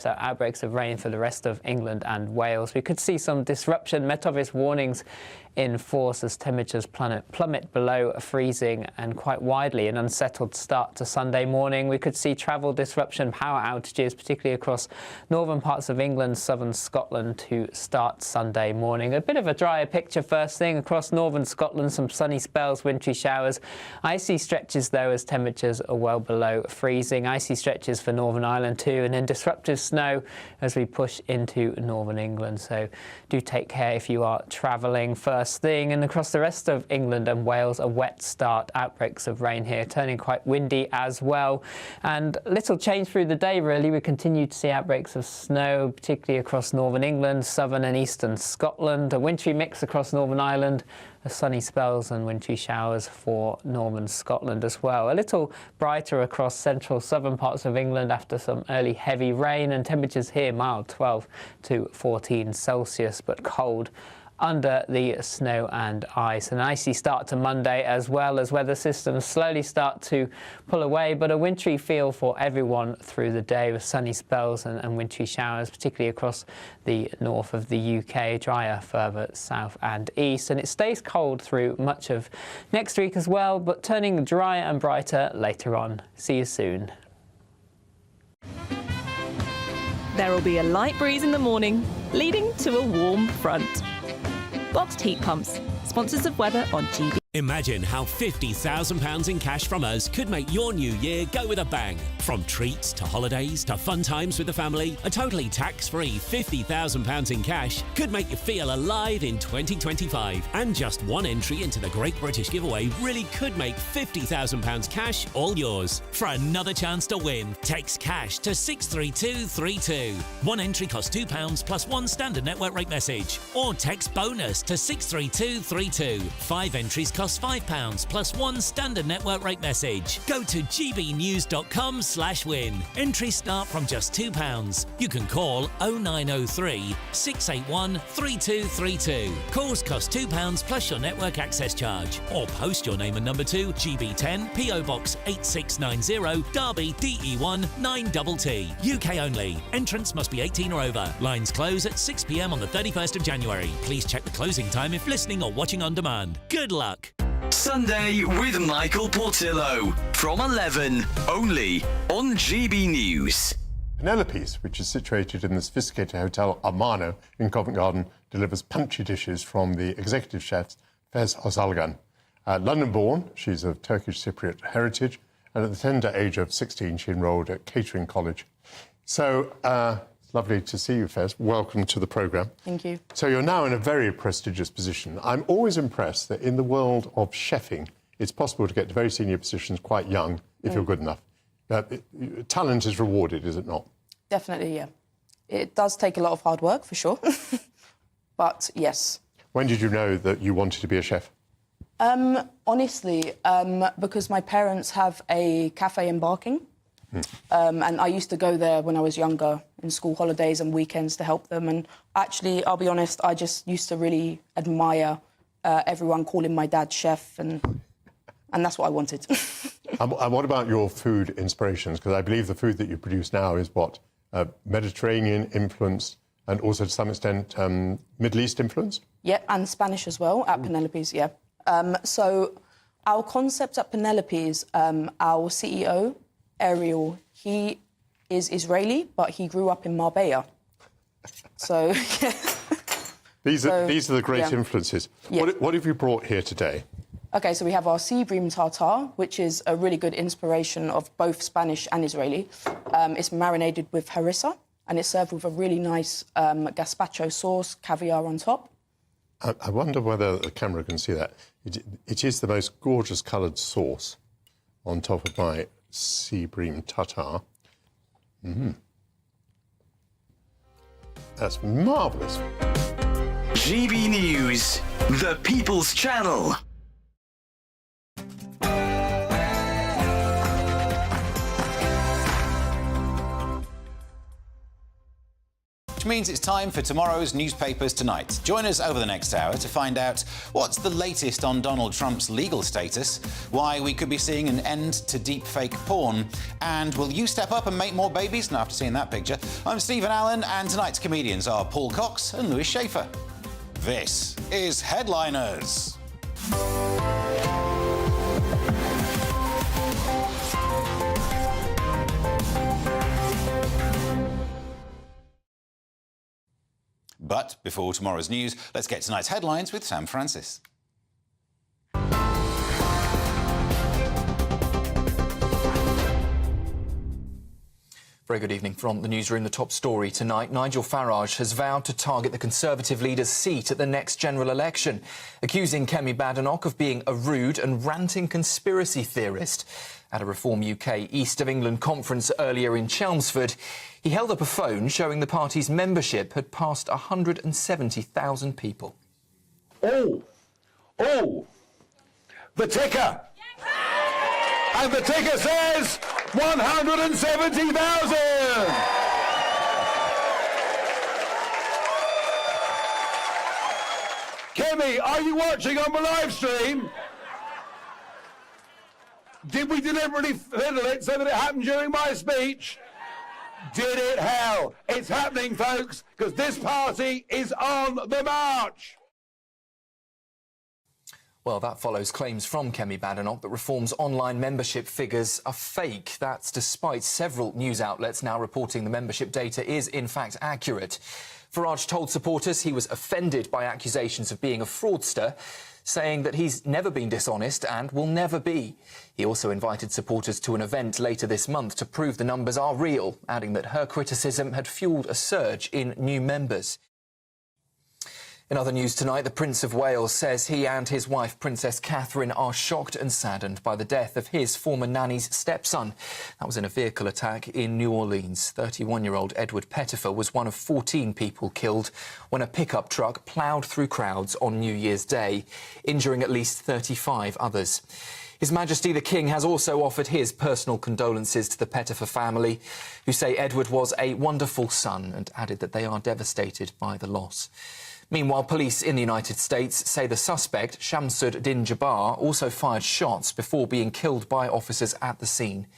So outbreaks of rain for the rest of England and Wales. We could see some disruption. Met Office warnings in force as temperatures plummet below freezing and quite widely an unsettled start to Sunday morning. We could see travel disruption, power outages, particularly across northern parts of England, southern Scotland to start Sunday morning. A bit of a drier picture first thing across northern Scotland, some sunny spells, wintry showers. Icy stretches though as temperatures are well below freezing. Icy stretches for Northern Ireland too, and then disruptive snow as we push into northern England. So do take care if you are travelling first thing. And across the rest of England and Wales, a wet start. Outbreaks of rain here, turning quite windy as well. And little change through the day really. We continue to see outbreaks of snow, particularly across northern England, southern and eastern Scotland. A wintry mix across Northern Ireland. Sunny spells and wintry showers for northern Scotland as well. A little brighter across central southern parts of England after some early heavy rain, and temperatures here mild, 12 to 14 Celsius, but cold under the snow and ice. An icy start to Monday as well as weather systems slowly start to pull away, but a wintry feel for everyone through the day with sunny spells and wintry showers, particularly across the north of the UK, drier further south and east. And it stays cold through much of next week as well, but turning drier and brighter later on. See you soon. There will be a light breeze in the morning, leading to a warm front. Boxed heat pumps, sponsors of weather on GB. Imagine how £50,000 in cash from us could make your new year go with a bang. From treats to holidays to fun times with the family, a totally tax-free £50,000 in cash could make you feel alive in 2025. And just one entry into the Great British Giveaway really could make £50,000 cash all yours. For another chance to win, text cash to 63232. One entry costs £2 plus one standard network rate message. Or text bonus to 63232. 5 entries costs £5 plus one standard network rate message. Go to gbnews.com/win. Entries start from just £2. You can call 0903 681 3232. Calls cost £2 plus your network access charge. Or post your name and number to GB10 PO Box 8690 Derby DE1 9TT. UK only. Entrance must be 18 or over. Lines close at 6 p.m. on the 31st of January. Please check the closing time if listening or watching on demand. Good luck. Sunday with Michael Portillo from 11, only on GB News. Penelope's, which is situated in the sophisticated Hotel Armano in Covent Garden, delivers punchy dishes from the executive chefs Fez Ozalgan. London-born, she's of Turkish Cypriot heritage, and at the tender age of 16, she enrolled at catering college. So, it's lovely to see you, Fez. Welcome to the programme. Thank you. So you're now in a very prestigious position. I'm always impressed that in the world of chefing, it's possible to get to very senior positions quite young, if you're good enough. Talent is rewarded, is it not? Definitely, yeah. It does take a lot of hard work, for sure. But, yes. When did you know that you wanted to be a chef? Honestly, because my parents have a cafe in Barking. And I used to go there when I was younger, in school holidays and weekends to help them. And actually, I'll be honest, I just used to really admire everyone calling my dad chef, and that's what I wanted. And what about your food inspirations? Because I believe the food that you produce now is what? Mediterranean influenced and also to some extent Middle East influenced? Yeah, and Spanish as well at Penelope's, yeah. So our concept at Penelope's, our CEO, Ariel, he is Israeli, but he grew up in Marbella. So, yeah. These are the great influences. Yeah. What have you brought here today? OK, so we have our sea bream tartare, which is a really good inspiration of both Spanish and Israeli. It's marinated with harissa, and it's served with a really nice gazpacho sauce, caviar on top. I wonder whether the camera can see that. It is the most gorgeous coloured sauce on top of my sea bream tartare. That's marvellous. GB News, the People's Channel. which means it's time for tomorrow's Newspapers Tonight. Join us over the next hour to find out what's the latest on Donald Trump's legal status, why we could be seeing an end to deepfake porn, and will you step up and make more babies? Now, after seeing that picture, I'm Stephen Allen, and tonight's comedians are Paul Cox and Lewis Schaefer. This is Headliners. But before tomorrow's news, let's get tonight's headlines with Sam Francis. Very good evening from the newsroom. The top story tonight. Nigel Farage has vowed to target the Conservative leader's seat at the next general election, accusing Kemi Badenoch of being a rude and ranting conspiracy theorist. At a Reform UK East of England conference earlier in Chelmsford, he held up a phone showing the party's membership had passed 170,000 people. Oh, the ticker. And the ticker says 170,000. Kemi, are you watching on the live stream? Did we deliberately fiddle it so that it happened during my speech? Did it hell? It's happening, folks, because this party is on the march. Well, that follows claims from Kemi Badenoch that Reform's online membership figures are fake. That's despite several news outlets now reporting the membership data is, in fact, accurate. Farage told supporters he was offended by accusations of being a fraudster, saying that he's never been dishonest and will never be. He also invited supporters to an event later this month to prove the numbers are real, adding that her criticism had fuelled a surge in new members. In other news tonight, the Prince of Wales says he and his wife, Princess Catherine, are shocked and saddened by the death of his former nanny's stepson. That was in a vehicle attack in New Orleans. 31-year-old Edward Pettifer was one of 14 people killed when a pickup truck ploughed through crowds on New Year's Day, injuring at least 35 others. His Majesty the King has also offered his personal condolences to the Pettifer family, who say Edward was a wonderful son, and added that they are devastated by the loss. Meanwhile, police in the United States say the suspect, Shamsud Din Jabbar, also fired shots before being killed by officers at the scene.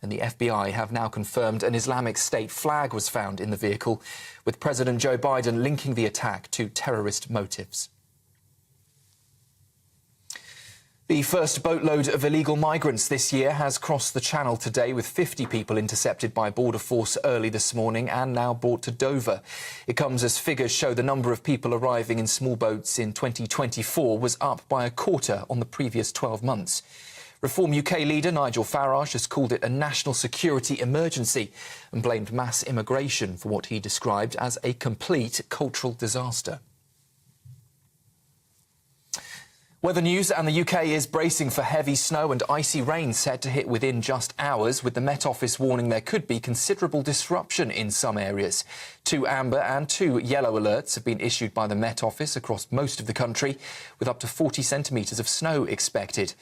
And the FBI have now confirmed an Islamic State flag was found in the vehicle, with President Joe Biden linking the attack to terrorist motives. The first boatload of illegal migrants this year has crossed the Channel today, with 50 people intercepted by Border Force early this morning and now brought to Dover. It comes as figures show the number of people arriving in small boats in 2024 was up by a quarter on the previous 12 months. Reform UK leader Nigel Farage has called it a national security emergency and blamed mass immigration for what he described as a complete cultural disaster. Weather news, and the UK is bracing for heavy snow and icy rain set to hit within just hours, with the Met Office warning there could be considerable disruption in some areas. 2 amber and 2 yellow alerts have been issued by the Met Office across most of the country, with up to 40 centimetres of snow expected.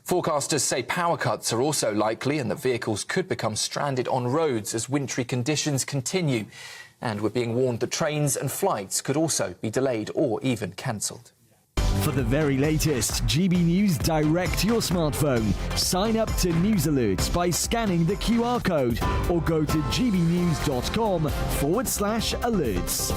Forecasters say power cuts are also likely and that vehicles could become stranded on roads as wintry conditions continue. And we're being warned that trains and flights could also be delayed or even cancelled. For the very latest GB News direct to your smartphone, sign up to News Alerts by scanning the QR code or go to gbnews.com/alerts.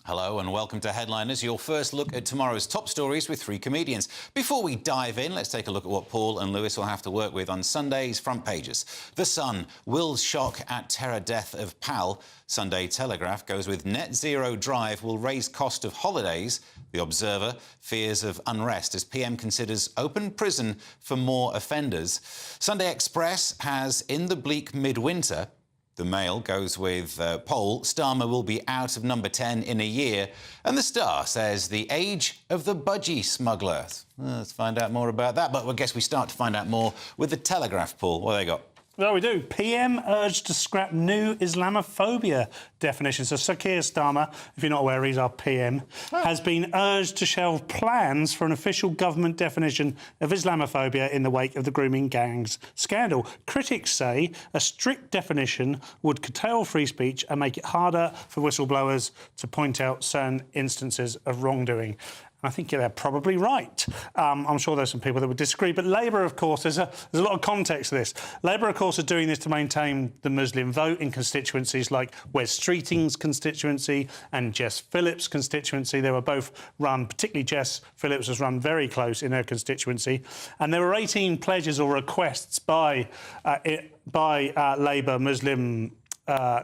Hello and welcome to Headliners, your first look at tomorrow's top stories with 3 comedians. Before we dive in, let's take a look at what Paul and Lewis will have to work with on Sunday's front pages. The Sun, Will's shock at terror death of pal. Sunday Telegraph goes with net zero drive will raise cost of holidays. The Observer, fears of unrest as PM considers open prison for more offenders. Sunday Express has in the bleak midwinter. The Mail goes with poll, Starmer will be out of number 10 in a year. And The Star says the age of the budgie smuggler. Let's find out more about that. But I guess we start to find out more with the Telegraph, Paul. What have they got? Well, we do. PM urged to scrap new Islamophobia definition. So Sir Keir Starmer, if you're not aware, he's our PM, has been urged to shelve plans for an official government definition of Islamophobia in the wake of the grooming gangs scandal. Critics say a strict definition would curtail free speech and make it harder for whistleblowers to point out certain instances of wrongdoing. I think they're probably right. I'm sure there's some people that would disagree. But Labour, of course, there's a lot of context to this. Labour, of course, are doing this to maintain the Muslim vote in constituencies like Wes Streeting's constituency and Jess Phillips' constituency. They were both run, particularly Jess Phillips was run very close in her constituency. And there were 18 pledges or requests by Labour Muslim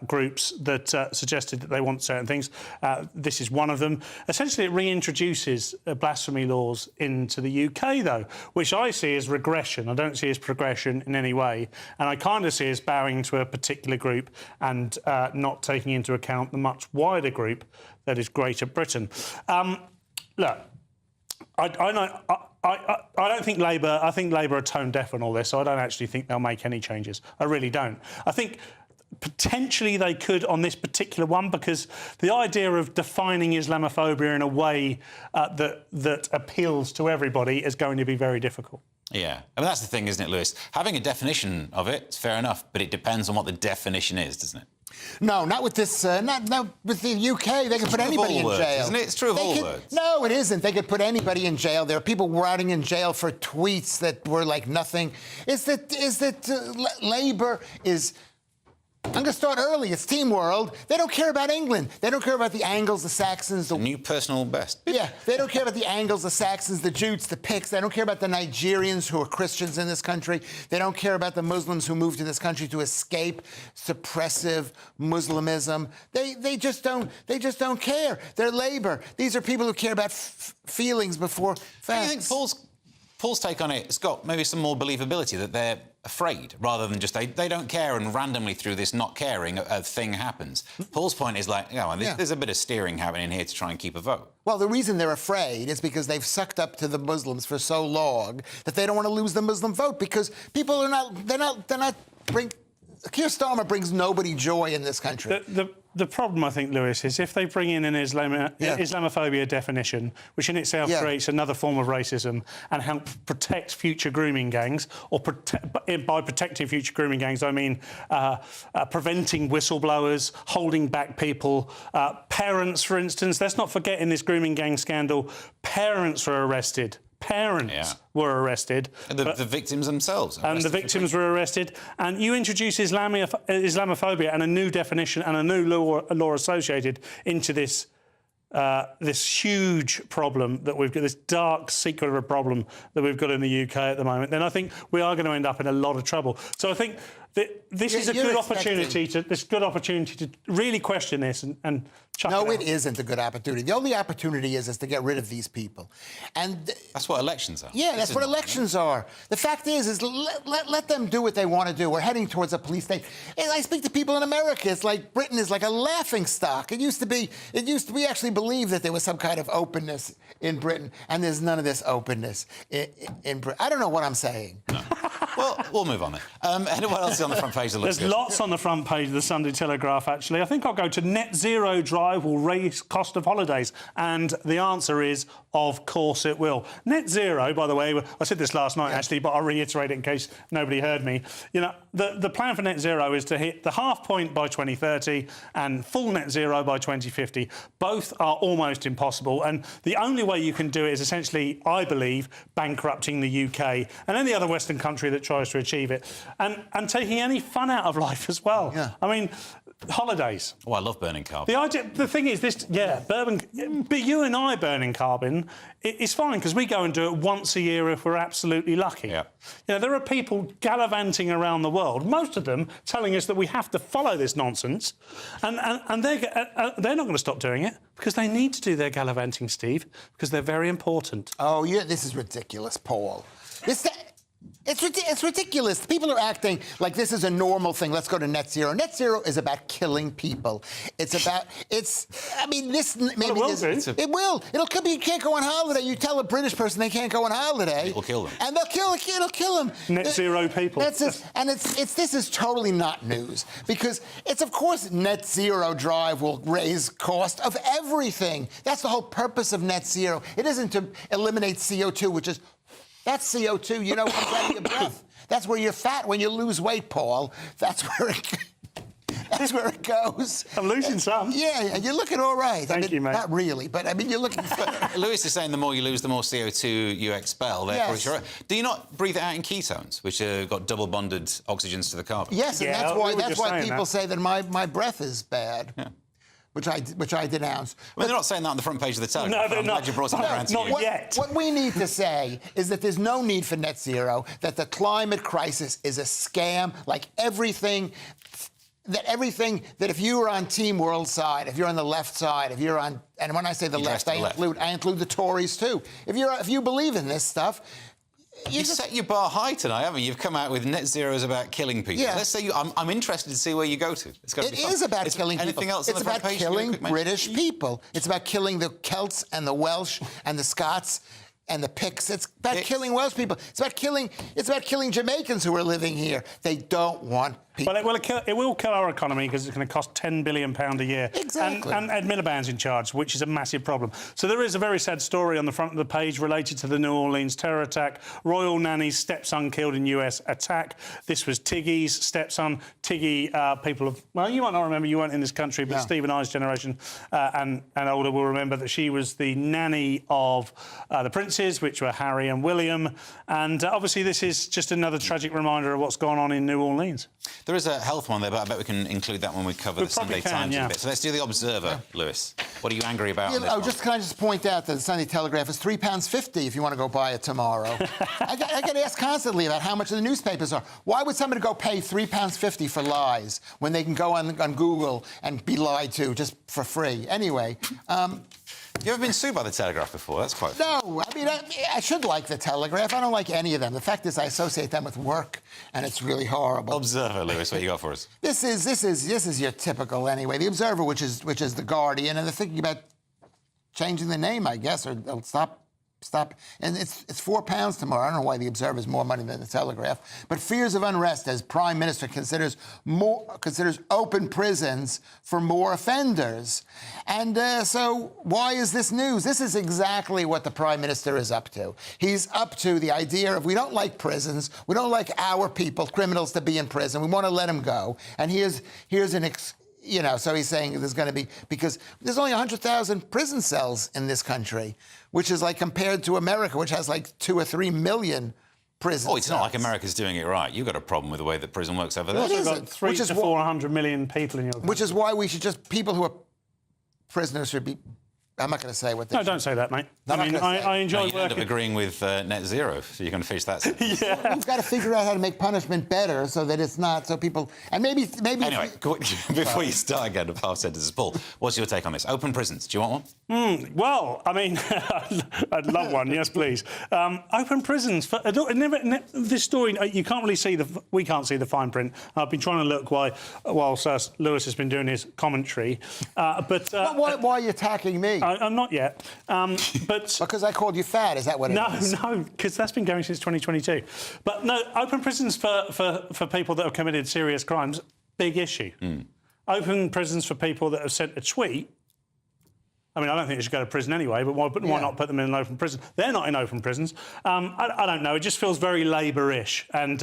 groups that suggested that they want certain things. This is one of them. Essentially, it reintroduces blasphemy laws into the UK, though, which I see as regression. I don't see as progression in any way. And I kind of see as bowing to a particular group and not taking into account the much wider group that is Greater Britain. Look, I don't think Labour... I think Labour are tone deaf on all this, so I don't actually think they'll make any changes. I really don't. I think potentially they could on this particular one, because the idea of defining Islamophobia in a way that appeals to everybody is going to be very difficult. Yeah, I mean, that's the thing, isn't it, Lewis? Having a definition of it is fair enough, but it depends on what the definition is, doesn't it? No, not with this. Not with the UK. They could put anybody in jail. Isn't it? It's true of all words. No, it isn't. They could put anybody in jail. There are people rotting in jail for tweets that were like nothing. Is that Labour is... I'm going to start early. It's Team World. They don't care about England. They don't care about the Angles, the Saxons. The new personal best. Yeah, they don't care about the Angles, the Saxons, the Jutes, the Picts. They don't care about the Nigerians who are Christians in this country. They don't care about the Muslims who moved to this country to escape suppressive Muslimism. They just don't care. They're Labour. These are people who care about feelings before facts. I think Paul's take on it has got maybe some more believability, that they're afraid rather than just they don't care, and randomly through this not caring a thing happens. Paul's point is like, there's a bit of steering happening here to try and keep a vote. Well, the reason they're afraid is because they've sucked up to the Muslims for so long that they don't want to lose the Muslim vote, because people are not Keir Starmer brings nobody joy in this country. The problem, I think, Lewis, is if they bring in an Islamophobia definition, which in itself creates another form of racism, and help protect future grooming gangs, or by protecting future grooming gangs, I mean preventing whistleblowers, holding back people, parents, for instance. Let's not forget, in this grooming gang scandal, parents were arrested. Parents were arrested. And the victims themselves. And the victims were arrested. And you introduce Islamophobia and a new definition and a new law associated into this huge problem that we've got, this dark secret of a problem that we've got in the UK at the moment, then I think we are going to end up in a lot of trouble. So I think that this is a good opportunity to really question this and chuck it out. No, it isn't a good opportunity. The only opportunity is to get rid of these people. And that's what elections are. Yeah, that's what elections are. The fact is let them do what they want to do. We're heading towards a police state. And I speak to people in America. It's like Britain is like a laughing stock. We actually believed that there was some kind of openness in Britain, and there's none of this openness in Britain. I don't know what I'm saying. No. Well, we'll move on then. Anyone else on the front page that looks There's lots on the front page of the Sunday Telegraph, actually. I think I'll go to net zero drive will raise cost of holidays. And the answer is, of course it will. Net zero, by the way, I said this last night, actually, but I'll reiterate it in case nobody heard me. You know, the plan for net zero is to hit the half point by 2030 and full net zero by 2050. Both are almost impossible. And the only way you can do it is essentially, I believe, bankrupting the UK and any other Western country that tries to achieve it, and taking any fun out of life as well. Yeah. I mean, holidays. Oh, I love burning carbon. The thing is, but you and I burning carbon, it's fine because we go and do it once a year if we're absolutely lucky. Yeah. You know, there are people gallivanting around the world, most of them telling us that we have to follow this nonsense, and they're not going to stop doing it because they need to do their gallivanting, Steve, because they're very important. Oh, yeah, this is ridiculous, Paul. It's ridiculous. People are acting like this is a normal thing. Let's go to net zero. Net zero is about killing people. It will. It'll come. You can't go on holiday. You tell a British person they can't go on holiday. It'll kill them. And it'll kill them. Net zero people. This is totally not news, because it's, of course, net zero drive will raise cost of everything. That's the whole purpose of net zero. It isn't to eliminate CO2, which is, that's CO2, you know, comes out of your breath. That's where you're fat when you lose weight, Paul. That's where it goes. I'm losing some. Yeah, you're looking all right. Thank you, mate. Not really, but I mean, you're looking. Lewis is saying the more you lose, the more CO2 you expel. Therefore, Yes. do you not breathe it out in ketones, which have got double bonded oxygens to the carbon? Yes, and Yeah, that's why people say that my breath is bad. Yeah. Which I denounce. Well, they're not saying that on the front page of the Telegraph. No, they're I'm not. glad you brought it around to you. Not yet. What we need to say is that there's no need for net zero, that the climate crisis is a scam, like everything, that if you were on Team World side, if you're on the left side, if you're on, and when I say the left, I include the Tories too. If you believe in this stuff, You've set your bar high tonight, haven't you? You've come out with net zero is about killing people. Yeah. Let's say I'm interested to see where you go to. It is about killing people. Anything else? It's about killing British people. It's about killing the Celts and the Welsh and the Scots and the Picts. It's about killing Welsh people. It's about killing Jamaicans who are living here. They don't want people. Well, it will kill our economy because it's going to cost £10 billion a year. Exactly. And Ed Miliband's in charge, which is a massive problem. So there is a very sad story on the front of the page related to the New Orleans terror attack. Royal nanny's stepson killed in US attack. This was Tiggy's stepson. Tiggy, well, you might not remember, you weren't in this country, but Steve and I's generation and older will remember that she was the nanny of the princes, which were Harry and William. And obviously this is just another tragic reminder of what's gone on in New Orleans. There is a health one there, but I bet we can include that when we cover the Sunday Times a bit. So let's do the Observer, Lewis. What are you angry about? On this one? Can I just point out that the Sunday Telegraph is £3.50 if you want to go buy it tomorrow. I get asked constantly about how much the newspapers are. Why would somebody go pay £3.50 for lies when they can go on Google and be lied to just for free? Anyway. You ever been sued by the Telegraph before? That's quite fun. No, I mean, I should like the Telegraph. I don't like any of them. The fact is I associate them with work, and it's really horrible. Observer, Lewis, what you got for us? This is your typical, anyway. The Observer, which is the Guardian, and they're thinking about changing the name, I guess, or they'll stop. And it's £4 tomorrow. I don't know why the Observer is more money than the Telegraph. But fears of unrest as Prime Minister considers open prisons for more offenders. And so why is this news? This is exactly what the Prime Minister is up to. He's up to the idea of we don't like prisons. We don't like our people, criminals, to be in prison. We want to let them go. And here's an so he's saying there's going to be, because there's only 100,000 prison cells in this country, which is like compared to America, which has like 2 or 3 million prison it's not like America's doing it right. You've got a problem with the way that prison works over there. You've got 300 to 400 million people in your country. Which is why we should people who are prisoners should be... I'm not going to say what they... No, don't say that, mate. I enjoy working... You end up agreeing with net zero, so you're going to finish that. Yeah. We've got to figure out how to make punishment better so that it's not... So people... And maybe... Anyway, before you start again, the half sentences, Paul, what's your take on this? Open prisons, do you want one? Well, I mean, I'd love one, yes, please. Open prisons. This story, you can't really see we can't see the fine print. I've been trying to look whilst Lewis has been doing his commentary. But why are you attacking me? I'm not yet. But because I called you fat, is that what it is? No, because that's been going since 2022. But no, open prisons for people that have committed serious crimes, big issue. Open prisons for people that have sent a tweet. I mean, I don't think they should go to prison anyway, but why not put them in an open prison? They're not in open prisons. I don't know. It just feels very Labour-ish. And,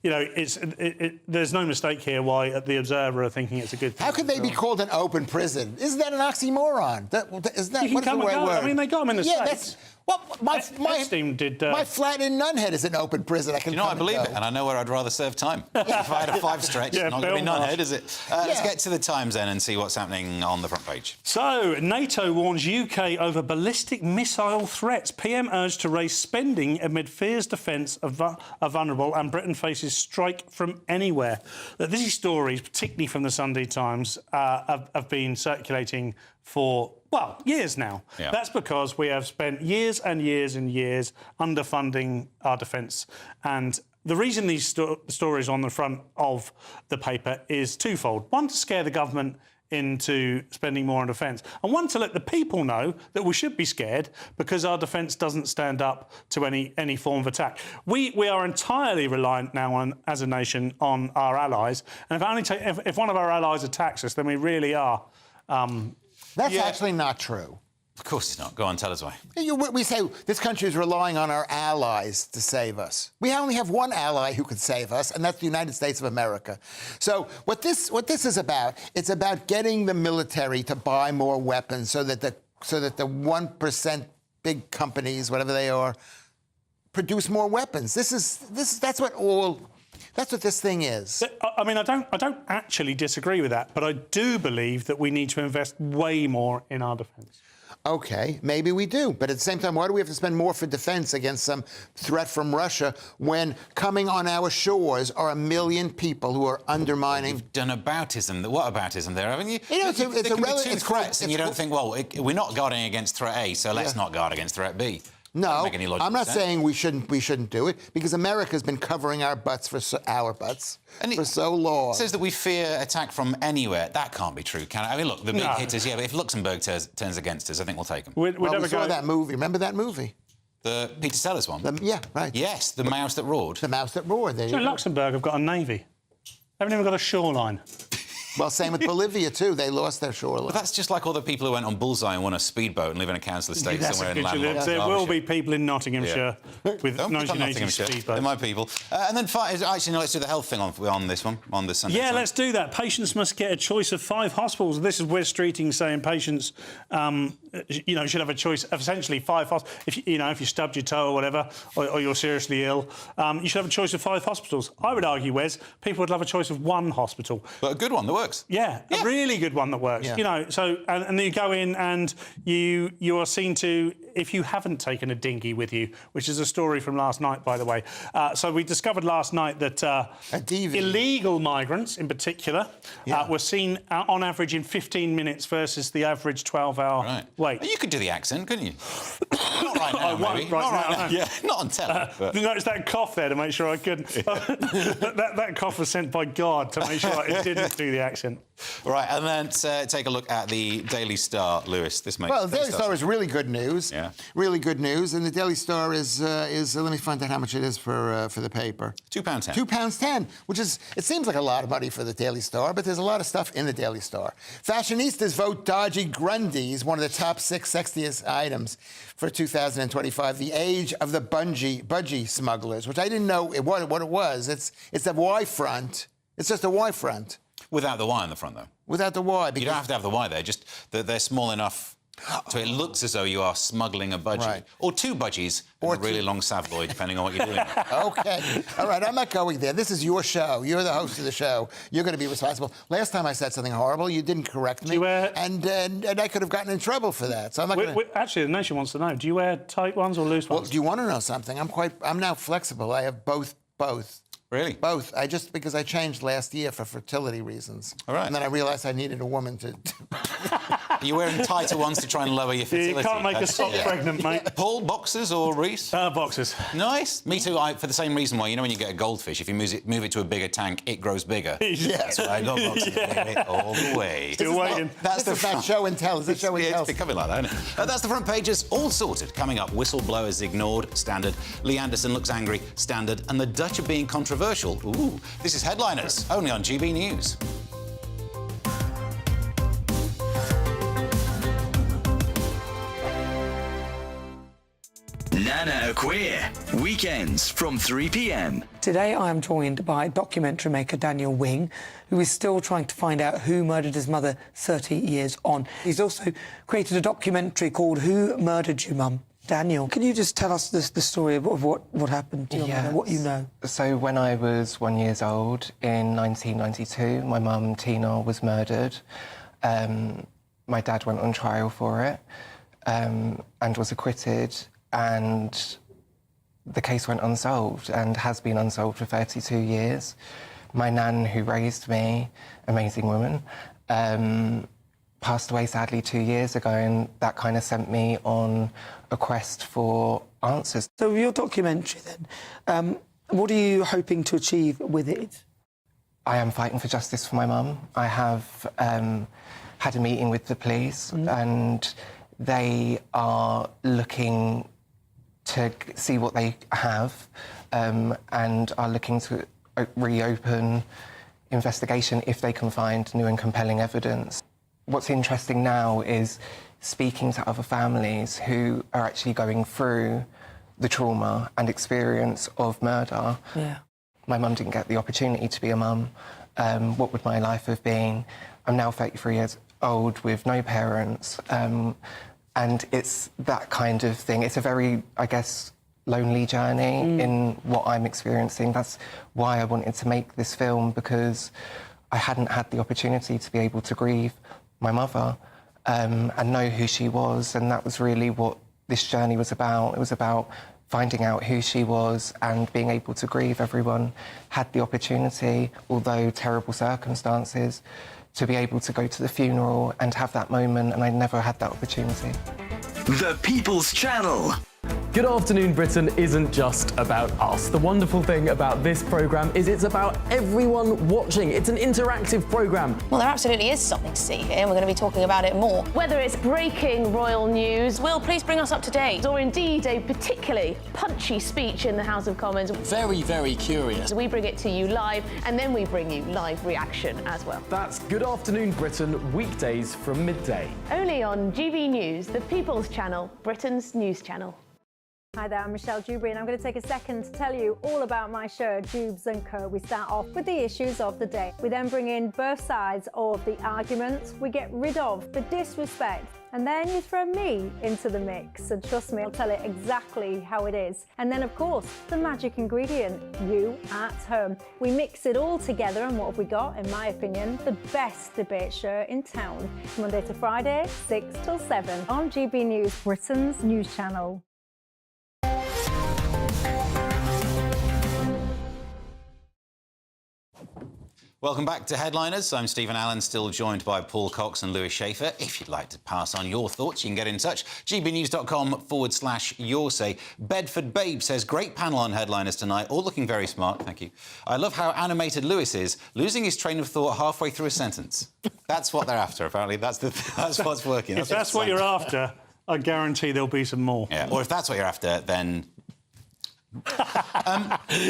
there's no mistake here why the Observer are thinking it's a good thing. How could they be called an open prison? Isn't that an oxymoron? Isn't that... You can come and go. I mean, they got them in the States. My flat in Nunhead is an open prison. I believe it, and I know where I'd rather serve time. If I had a 5 stretch, not going to be Nunhead, is it? Let's get to the Times then and see what's happening on the front page. So, NATO warns UK over ballistic missile threats. PM urged to raise spending amid fears defence are vulnerable, and Britain faces strike from anywhere. These stories, particularly from the Sunday Times, have been circulating for years now. Yeah. That's because we have spent years and years and years underfunding our defence. And The reason these stories on the front of the paper is twofold. One, to scare the government into spending more on defence, and one, to let the people know that we should be scared because our defence doesn't stand up to any form of attack. We are entirely reliant now on, as a nation, on our allies, and if one of our allies attacks us, then we really are. That's actually not true. Of course it's not. Go on, tell us why. We say this country is relying on our allies to save us. We only have one ally who could save us, and that's the United States of America. So what this is about, it's about getting the military to buy more weapons so that the 1% big companies, whatever they are, produce more weapons. That's what this thing is. I mean, I don't actually disagree with that, but I do believe that we need to invest way more in our defence. OK, maybe we do. But at the same time, why do we have to spend more for defence against some threat from Russia when coming on our shores are 1 million people who are undermining... You've done aboutism. What aboutism there, haven't you? You know, it's a relative threats, and you don't think, well, we're not guarding against threat A, so let's not guard against threat B. No, I'm not saying we shouldn't do it, because America's been covering our butts for so long. It says that we fear attack from anywhere. That can't be true, can it? I mean, look, the big hitters, yeah, but if Luxembourg turns against us, I think we'll take them. We saw that movie. Remember that movie? The Peter Sellers one? Yeah, right. Yes, The Mouse That Roared. The Mouse That Roared, there you go. Luxembourg have got a navy. They haven't even got a shoreline. Well, same with Bolivia, too. They lost their shoreline. But that's just like all the people who went on Bullseye and won a speedboat and live in a council estate somewhere in landlocked There will be people in Nottinghamshire with 1980 speedboats. They're my people. And then, actually, no, let's do the health thing on this one, on this Sunday. Yeah, let's do that. Patients must get a choice of 5 hospitals. This is Wes Streeting saying patients, should have a choice of essentially 5 hospitals. If you stubbed your toe or whatever, or you're seriously ill, you should have a choice of 5 hospitals. I would argue, Wes, people would love a choice of 1 hospital. But a good one that works. Yeah. A really good one that works. Yeah. And then you go in and you are seen to, if you haven't taken a dinghy with you, which is a story from last night, by the way. So we discovered last night that illegal migrants, in particular, were seen on average in 15 minutes versus the average 12-hour wait. You could do the accent, couldn't you? Not right now, maybe. Not right now. Yeah, not on telly. You noticed that cough there to make sure I couldn't. that cough was sent by God to make sure I didn't do the accent. Right, and then take a look at the Daily Star, Lewis. The Daily Star is really good news. Yeah. Really good news. And the Daily Star is let me find out how much it is for the paper. £2.10. £2.10, which is, it seems like a lot of money for the Daily Star, but there's a lot of stuff in the Daily Star. Fashionistas vote dodgy Grundies, one of the top 6 sexiest items for 2025. The age of the budgie smugglers, which I didn't know what it was. It's a Y front. It's just a Y front. Without the Y on the front, though. Without the Y. You don't have to have the Y there, just that they're small enough so it looks as though you are smuggling a budgie. Right. Or 2 budgies or a really long Savoy, depending on what you're doing. OK. All right, I'm not going there. This is your show. You're the host of the show. You're going to be responsible. Last time I said something horrible, you didn't correct me. And I could have gotten in trouble for that. So I'm not going to... Actually, the nation wants to know, do you wear tight ones or loose ones? Well, do you want to know something? I'm now flexible. I have both. Really? Both. Because I changed last year for fertility reasons. All right. And then I realised I needed a woman to... Are you wearing tighter ones to try and lower your fertility? You can't make a sock pregnant, mate. Paul, boxers or Reese? Boxers. Nice. Me too, for the same reason why, when you get a goldfish, if you move it to a bigger tank, it grows bigger. That's why I love boxers. All the way. Still waiting. That's that show and tell. It's show and tell. It's becoming like that, isn't it? That's the front pages, all sorted. Coming up, whistleblowers ignored, standard. Lee Anderson looks angry, standard. And the Dutch are being controversial. Ooh. This is Headliners, only on GB News. Nana Queer, weekends from 3 p.m. Today I am joined by documentary maker Daniel Wing, who is still trying to find out who murdered his mother 30 years on. He's also created a documentary called Who Murdered You, Mum? Daniel, can you just tell us the story of what happened to your mother, what you know? So when I was 1 year old in 1992, my mum, Tina, was murdered. My dad went on trial for it and was acquitted, and the case went unsolved and has been unsolved for 32 years. My nan, who raised me, amazing woman, passed away sadly 2 years ago, and that kind of sent me on a quest for answers. So your documentary then, What are you hoping to achieve with it? I am fighting for justice for my mum. I have had a meeting with the police and they are looking to see what they have and are looking to reopen investigation if they can find new and compelling evidence. What's interesting now is speaking to other families who are actually going through the trauma and experience of murder. Yeah. My mum didn't get the opportunity to be a mum. What would my life have been? I'm now 33 years old with no parents. And it's that kind of thing. It's a very, I guess, lonely journey in what I'm experiencing. That's why I wanted to make this film, because I hadn't had the opportunity to be able to grieve my mother and know who she was. And that was really what this journey was about. It was about finding out who she was and being able to grieve. Everyone had the opportunity, although terrible circumstances, to be able to go to the funeral and have that moment, and I never had that opportunity. The People's Channel. Good Afternoon Britain isn't just about us. The wonderful thing about this programme is it's about everyone watching. It's an interactive programme. Well, there absolutely is something to see here, and we're going to be talking about it more. Whether it's breaking royal news, Will, please bring us up to date. Or indeed a particularly punchy speech in the House of Commons. Very, very curious. We bring it to you live, and then we bring you live reaction as well. That's Good Afternoon Britain, weekdays from midday. Only on GB News, the People's Channel, Britain's news channel. Hi there, I'm Michelle Dewberry and I'm going to take a second to tell you all about my show, Dubes & Co. We start off with the issues of the day. We then bring in both sides of the arguments. We get rid of the disrespect. And then you throw me into the mix. And trust me, I'll tell it exactly how it is. And then, of course, the magic ingredient, you at home. We mix it all together, and what have we got? In my opinion, the best debate show in town. Monday to Friday, 6 till 7 on GB News, Britain's news channel. Welcome back to Headliners. I'm Stephen Allen, still joined by Paul Cox and Lewis Schaefer. If you'd like to pass on your thoughts, you can get in touch. gbnews.com/your say. Bedford Babe says, great panel on Headliners tonight, all looking very smart, thank you. I love how animated Lewis is, losing his train of thought halfway through a sentence. That's what they're after, apparently. That's what's working. If that's what you're after, I guarantee there'll be some more. Yeah, or if that's what you're after, then...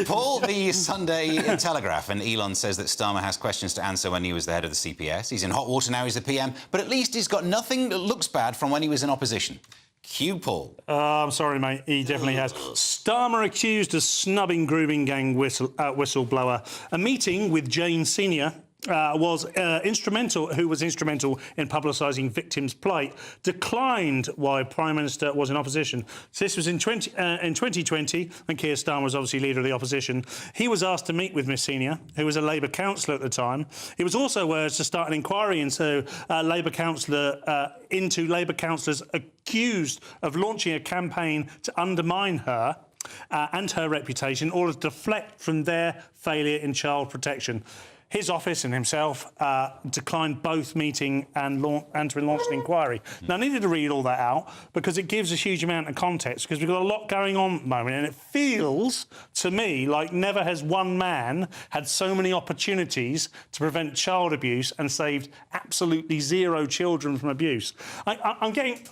Paul, the Sunday Telegraph, and Elon says that Starmer has questions to answer when he was the head of the CPS. He's in hot water now, he's the PM, but at least he's got nothing that looks bad from when he was in opposition. Cue Paul. I'm sorry, mate, he definitely has. Starmer accused of snubbing grooming gang whistleblower. A meeting with Jane Senior was instrumental in publicising victims' plight, declined while Prime Minister was in opposition. So this was in 2020, and Keir Starmer was obviously leader of the opposition. He was asked to meet with Miss Senior, who was a Labour councillor at the time. He was also urged to start an inquiry into Labour councillors accused of launching a campaign to undermine her and her reputation in order to deflect from their failure in child protection. His office and himself declined both meeting and to launch an inquiry. Now, I needed to read all that out because it gives a huge amount of context, because we've got a lot going on at the moment, and it feels to me like never has one man had so many opportunities to prevent child abuse and saved absolutely zero children from abuse. I'm getting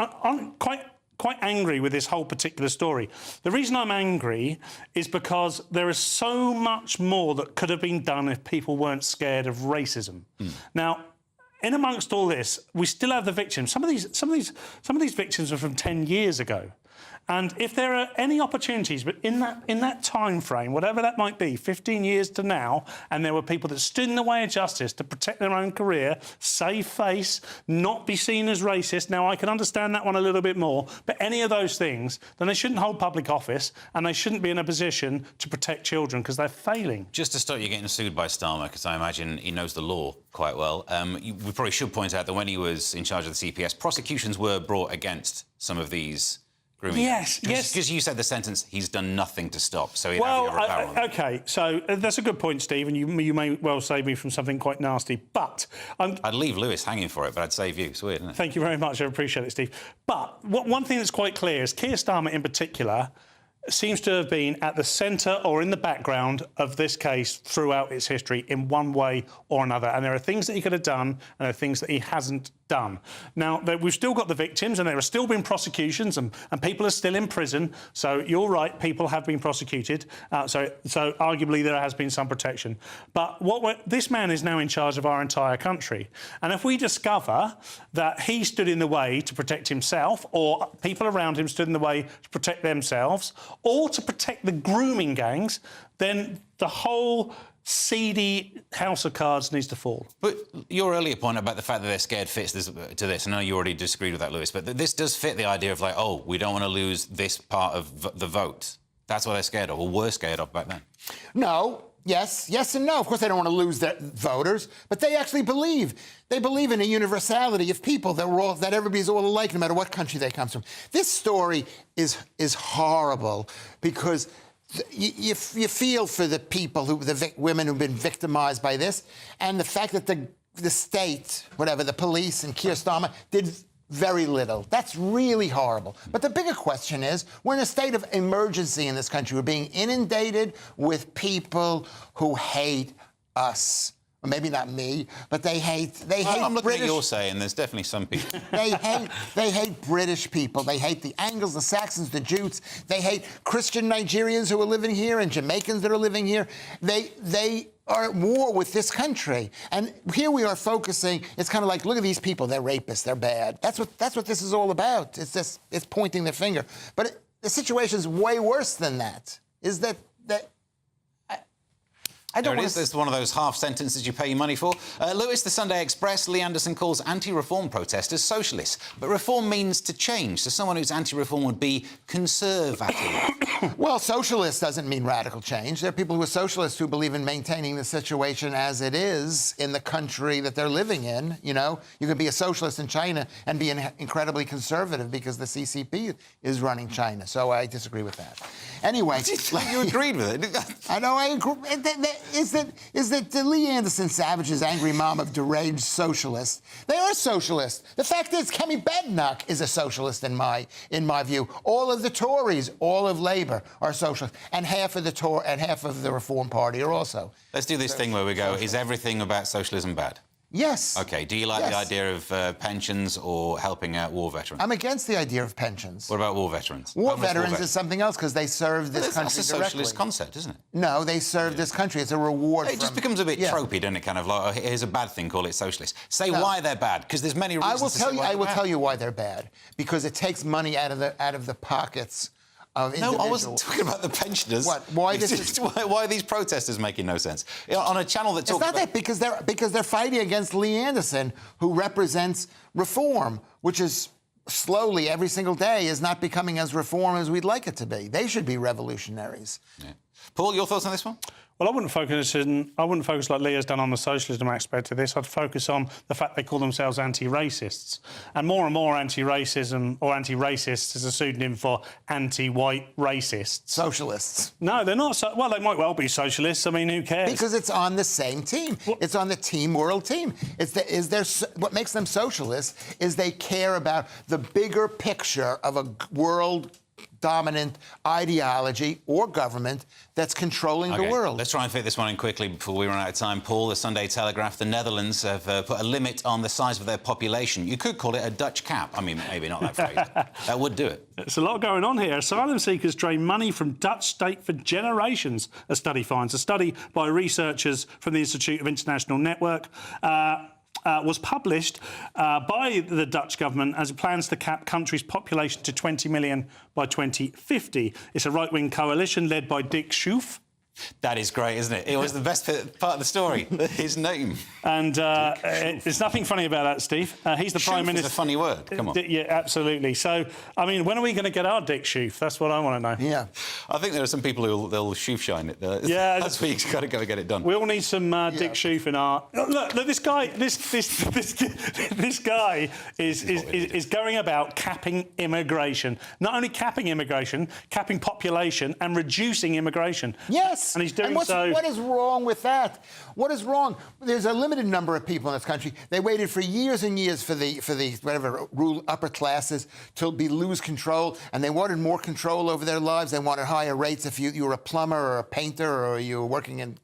quite angry with this whole particular story. The reason I'm angry is because there is so much more that could have been done if people weren't scared of racism. Now, in amongst all this, we still have the victims. Some of these victims are from 10 years ago. And if there are any opportunities, but in that time frame, whatever that might be, 15 years to now, and there were people that stood in the way of justice to protect their own career, save face, not be seen as racist. Now, I can understand that one a little bit more, but any of those things, then they shouldn't hold public office, and they shouldn't be in a position to protect children, because they're failing. Just to stop you getting sued by Starmer, because I imagine he knows the law quite well, we probably should point out that when he was in charge of the CPS, prosecutions were brought against some of these grooming. Yes. Because you said the sentence, he's done nothing to stop, so he'd well, have your OK, so that's a good point, Steve, and you may well save me from something quite nasty, but... I'd leave Lewis hanging for it, but I'd save you. It's weird, isn't it? Thank you very much, I appreciate it, Steve. But one thing that's quite clear is Keir Starmer in particular seems to have been at the centre or in the background of this case throughout its history in one way or another. And there are things that he could have done and there are things that he hasn't done. Now, we've still got the victims and there have still been prosecutions and people are still in prison. So you're right, people have been prosecuted. So arguably there has been some protection. But this man is now in charge of our entire country. And if we discover that he stood in the way to protect himself or people around him stood in the way to protect themselves or to protect the grooming gangs, then the whole seedy house of cards needs to fall. But your earlier point about the fact that they're scared fits to this. I know you already disagreed with that, Lewis, but this does fit the idea of, like, oh, we don't want to lose this part of the vote. That's what they're scared of, or were scared of back then. No. Yes and no. Of course, they don't want to lose their voters, but they actually believe. They believe in a universality of people, that everybody's all alike, no matter what country they come from. This story is horrible because you feel for the people, the women who've been victimized by this, and the fact that the state, the police and Keir Starmer did very little. That's really horrible. But the bigger question is, we're in a state of emergency in this country. We're being inundated with people who hate us. Or maybe not me, but they hate I'm looking British. at your saying there's definitely some people. They hate British people. They hate the Angles, the Saxons, the Jutes. They hate Christian Nigerians who are living here and Jamaicans that are living here. They are at war with this country. And here we are focusing, it's kind of like, look at these people, they're rapists, they're bad. That's what this is all about. It's pointing the finger. But the situation is way worse than that. I don't there it is. There's one of those half sentences you pay your money for. Lewis, the Sunday Express, Lee Anderson calls anti-reform protesters socialists. But reform means to change, so someone who's anti-reform would be conservative. Well, socialist doesn't mean radical change. There are people who are socialists who believe in maintaining the situation as it is in the country that they're living in. You know, you could be a socialist in China and be incredibly conservative because the CCP is running China. So I disagree with that. Anyway, you agreed with it. I know. I agree. Is that the Lee Anderson Savage's angry mom of deranged socialists? They are socialists. The fact is, Kemi Badenoch is a socialist in my view. All of the Tories, all of Labour are socialists, and half of the Reform Party are also. Let's do this thing where we go, is everything about socialism bad? Yes. OK, do you like the idea of pensions or helping out war veterans? I'm against the idea of pensions. What about war veterans? War veterans is something else because they serve this country That's a socialist concept, isn't it? No, they serve this country. It's a reward. It just becomes a bit tropey, doesn't it? Kind of like, oh, here's a bad thing, call it socialist. Say why they're bad, because there's many reasons. I will tell you why they're bad. Because it takes money out of the pockets of individuals. No, I wasn't talking about the pensioners. What? Why are these protesters making no sense? On a channel that talks about... It's not that, because they're fighting against Lee Anderson, who represents reform, which is slowly, every single day, is not becoming as reform as we'd like it to be. They should be revolutionaries. Yeah. Paul, your thoughts on this one? Well, I wouldn't focus like Lee has done on the socialism aspect of this. I'd focus on the fact they call themselves anti-racists. And more anti-racism or anti-racist is a pseudonym for anti-white racists. Socialists. No, they're not. Well, they might well be socialists. I mean, who cares? Because it's on the same team. It's on the team world team. What makes them socialists is they care about the bigger picture of a world dominant ideology or government that's controlling the world. Let's try and fit this one in quickly before we run out of time. Paul, the Sunday Telegraph, the Netherlands have put a limit on the size of their population. You could call it a Dutch cap. I mean, maybe not that phrase. That would do it. There's a lot going on here. Asylum seekers drain money from Dutch state for generations, a study finds. A study by researchers from the Institute of International Network was published by the Dutch government as it plans to cap country's population to 20 million by 2050. It's a right-wing coalition led by Dick Schoof. That is great, isn't it? It was the best part of the story, his name. And there's nothing funny about that, Steve. He's the Prime Minister. Is a funny word, come on. Yeah, absolutely. So, I mean, when are we going to get our Dick Schoof? That's what I want to know. Yeah. I think there are some people who'll Schoof shine it. Yeah. That's where you've got to go and get it done. We all need some Dick Schoof in our... Look, this guy is going about capping immigration. Not only capping immigration, capping population and reducing immigration. Yes. Yes. And he's doing what is wrong with that? What is wrong? There's a limited number of people in this country. They waited for years and years for the whatever rule upper classes to lose control, and they wanted more control over their lives. They wanted higher rates if you were a plumber or a painter or you were working in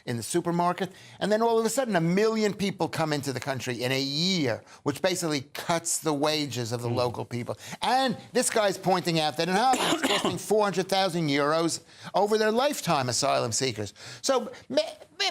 the supermarket. And then all of a sudden, 1 million people come into the country in a year, which basically cuts the wages of the local people. And this guy's pointing out that in Holland it's costing 400,000 euros over their lifetime, asylum seekers. So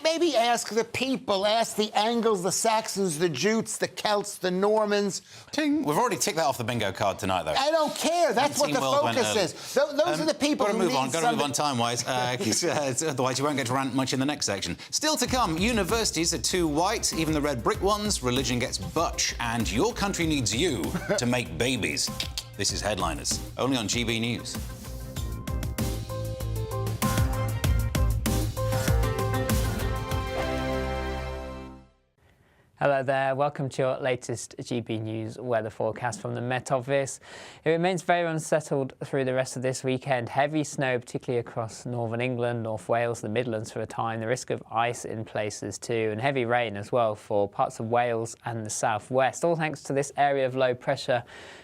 maybe ask the people, ask the Angles, the Saxons, the Jutes, the Celts, the Normans. Ting. We've already ticked that off the bingo card tonight, though. I don't care. That's what the focus is. Those are the people who need Got to move on time-wise, otherwise you won't get to rant much in the next section. Still to come, universities are too white, even the red brick ones. Religion gets butch, and your country needs you to make babies. This is Headliners, only on GB News. Hello there, welcome to your latest GB News weather forecast from the Met Office. It remains very unsettled through the rest of this weekend. Heavy snow, particularly across northern England, North Wales, the Midlands for a time. The risk of ice in places too, and heavy rain as well for parts of Wales and the southwest, all thanks to this area of low pressure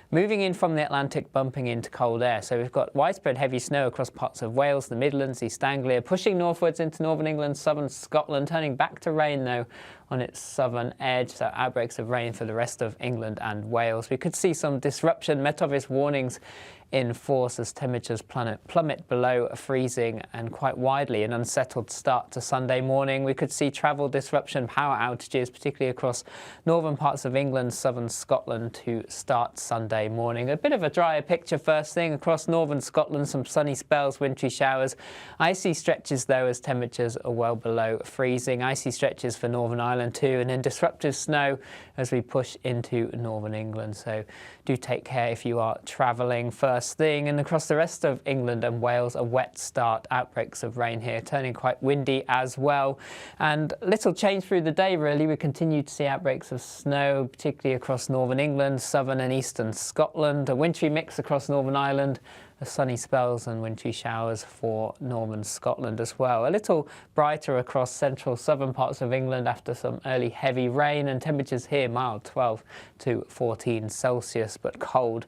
moving in from the Atlantic, bumping into cold air. So we've got widespread heavy snow across parts of Wales, the Midlands, East Anglia, pushing northwards into northern England, southern Scotland, turning back to rain though on its southern edge. So outbreaks of rain for the rest of England and Wales. We could see some disruption. Met Office warnings in force as temperatures plummet below freezing, and quite widely an unsettled start to Sunday morning. We could see travel disruption, power outages, particularly across northern parts of England, southern Scotland to start Sunday morning. A bit of a drier picture first thing across northern Scotland, some sunny spells, wintry showers. Icy stretches though as temperatures are well below freezing. Icy stretches for Northern Ireland too, and then disruptive snow as we push into northern England. So do take care if you are travelling first thing. And across the rest of England and Wales, a wet start. Outbreaks of rain here, turning quite windy as well. And little change through the day really. We continue to see outbreaks of snow, particularly across northern England, southern and eastern Scotland. A wintry mix across Northern Ireland. Sunny spells and wintry showers for northern Scotland as well. A little brighter across central southern parts of England after some early heavy rain, and temperatures here mild, 12 to 14 Celsius, but cold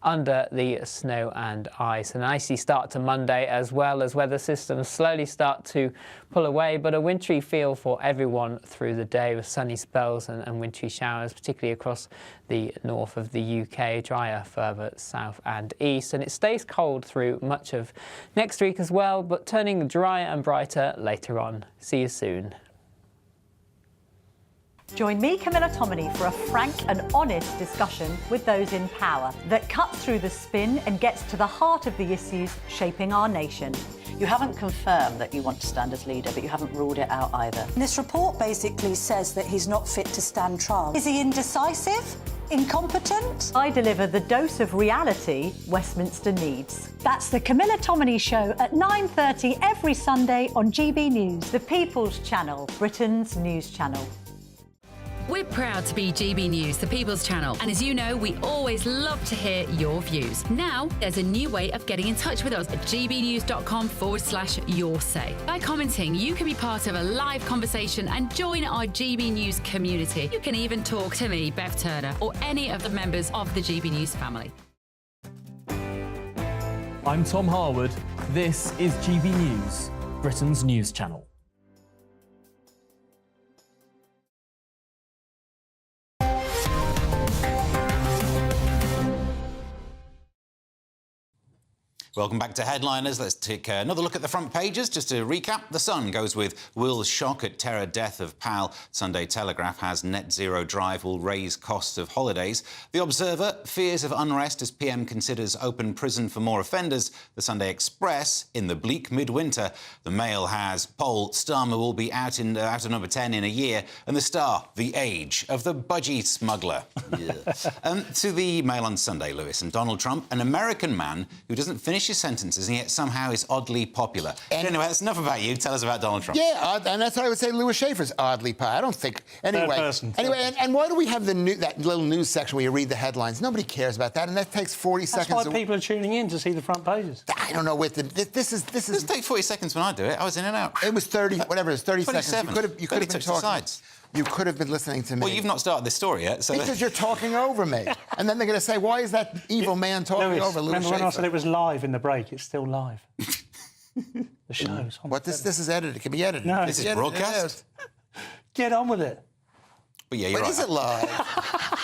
under the snow and ice. An icy start to Monday as well, as weather systems slowly start to pull away, but a wintry feel for everyone through the day with sunny spells and wintry showers, particularly across the north of the UK, drier further south and east. And it stays cold through much of next week as well, but turning drier and brighter later on. See you soon. Join me, Camilla Tominey, for a frank and honest discussion with those in power that cuts through the spin and gets to the heart of the issues shaping our nation. You haven't confirmed that you want to stand as leader, but you haven't ruled it out either. This report basically says that he's not fit to stand trial. Is he indecisive? Incompetent? I deliver the dose of reality Westminster needs. That's the Camilla Tominey Show at 9:30 every Sunday on GB News, the People's Channel, Britain's news channel. We're proud to be GB News, the People's Channel, and as you know, we always love to hear your views. Now, there's a new way of getting in touch with us at gbnews.com/yoursay. By commenting, you can be part of a live conversation and join our GB News community. You can even talk to me, Bev Turner, or any of the members of the GB News family. I'm Tom Harwood. This is GB News, Britain's news channel. Welcome back to Headliners. Let's take another look at the front pages. Just to recap, The Sun goes with Will's shock at terror death of pal. Sunday Telegraph has net zero drive will raise costs of holidays. The Observer, fears of unrest as PM considers open prison for more offenders. The Sunday Express, in the bleak midwinter. The Mail has poll, Starmer will be out of number 10 in a year. And The Star, the age of the budgie smuggler. To the Mail on Sunday, Lewis, and Donald Trump, an American man who doesn't finish finishes sentences and yet somehow is oddly popular. Anyway, that's enough about you. Tell us about Donald Trump. Yeah, and that's what I would say Louis Schaefer's oddly popular. I don't think... Anyway, and why do we have that little news section where you read the headlines? Nobody cares about that, and that takes 40 seconds. That's why people are tuning in to see the front pages. I don't know. This is... It doesn't take 40 seconds when I do it. I was in and out. It was 30, whatever it was, 30 seconds. You could have been talking... Sides. You could have been listening to me. Well, you've not started this story yet, so... Because you're talking over me. And then they're going to say, why is that evil man talking over Louis remember Schaefer? when I said it was live in the break? It's still live. The show's on. What, this is edited. It can be edited. No. This is broadcast? Get on with it. But yeah, you're right. Is it live?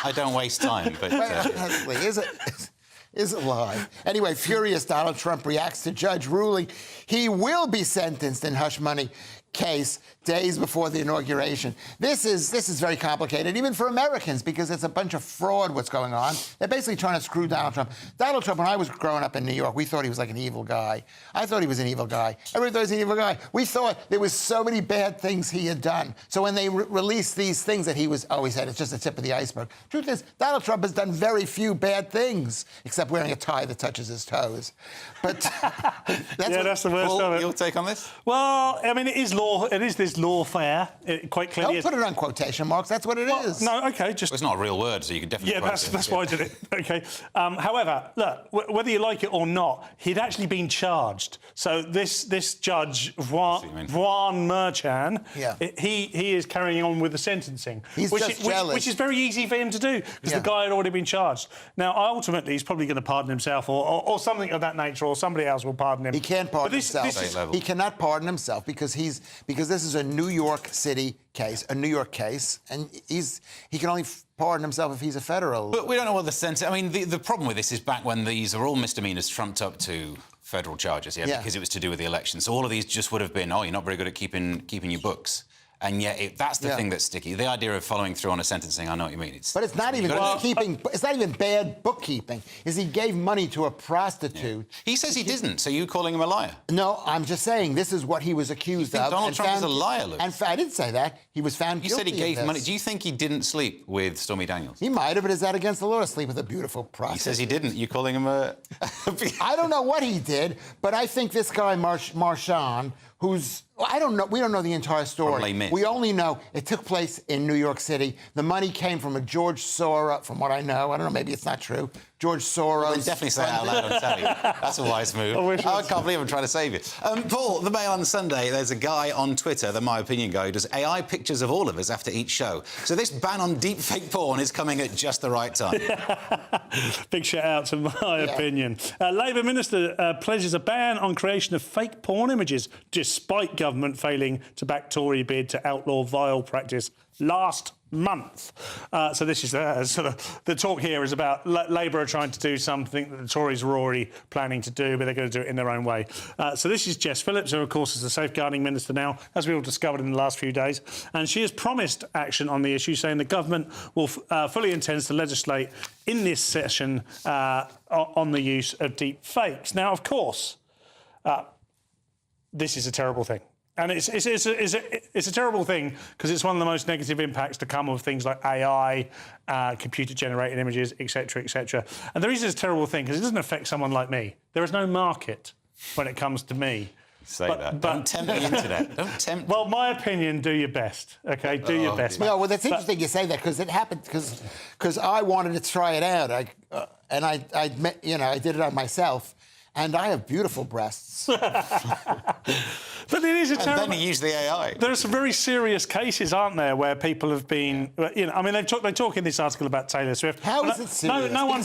I don't waste time, but... Honestly, is it live? Anyway, furious Donald Trump reacts to judge ruling he will be sentenced in hush money case days before the inauguration. This is very complicated, even for Americans, because it's a bunch of fraud what's going on. They're basically trying to screw Donald Trump. Donald Trump, when I was growing up in New York, we thought he was like an evil guy. I thought he was an evil guy. Everybody thought he was an evil guy. We thought there was so many bad things he had done. So when they released these things that he was always said, it's just the tip of the iceberg. Truth is, Donald Trump has done very few bad things, except wearing a tie that touches his toes. But that's the worst of it. Your take on this? Well, I mean, it is this lawfare, quite clearly. Don't put it on quotation marks. That's what it is. No, OK, just... Well, it's not a real word, so you can definitely... Yeah, that's why I did it. OK. However, look, whether you like it or not, he'd actually been charged. So this judge, Juan Merchan, he is carrying on with the sentencing. He's just jealous. Which is very easy for him to do, because the guy had already been charged. Now, ultimately, he's probably going to pardon himself or something of that nature, or somebody else will pardon him. He can't pardon himself. He cannot pardon himself because this is a New York City case, and he can only pardon himself if he's a federal. But we don't know what the sentence... I mean, the problem with this is back when these are all misdemeanors trumped up to federal charges, because it was to do with the election. So all of these just would have been, you're not very good at keeping your books. And yet, that's the thing that's sticky. The idea of following through on a sentencing, I know what you mean. But it's not even bookkeeping. It's not even bad bookkeeping. He gave money to a prostitute. Yeah. He says he didn't. So you calling him a liar? No, I'm just saying this is what he was accused of. Donald Trump is a liar, Luke. And I didn't say that. He was found guilty. You said he gave money. Do you think he didn't sleep with Stormy Daniels? He might have, but is that against the law to sleep with a beautiful prostitute? He says he didn't. You calling him a... I don't know what he did, but I think this guy Marchand, who's... I don't know. We don't know the entire story. We only know it took place in New York City. The money came from a George Soros, from what I know. I don't know. Maybe it's not true. George Soros. Well, definitely say it out loud on telly. That's a wise move. I can't believe I'm trying to save you. Paul, the Mail on Sunday, there's a guy on Twitter, the My Opinion guy, who does AI pictures of all of us after each show. So this ban on deep fake porn is coming at just the right time. Big shout out to My Opinion. Labour Minister pledges a ban on creation of fake porn images, despite government failing to back Tory bid to outlaw vile practice last month. So this is sort of the talk here is about Labour are trying to do something that the Tories were already planning to do, but they're going to do it in their own way. So this is Jess Phillips, who of course is the safeguarding minister now, as we all discovered in the last few days, and she has promised action on the issue, saying the government will fully intends to legislate in this session on the use of deep fakes. Now, of course, this is a terrible thing. And it's a terrible thing because it's one of the most negative impacts to come of things like AI, computer-generated images, etc., etc. And the reason it's a terrible thing because it doesn't affect someone like me. There is no market when it comes to me. But don't tempt the internet. Don't tempt. Well, my opinion, do your best, OK? Do your best. Well, that's interesting you say that because it happened because I wanted to try it out. I did it on myself. And I have beautiful breasts. But it is a terrible... And then you use the AI. There are some very serious cases, aren't there, where people have been... I mean, they talk in this article about Taylor Swift. How is it serious? No one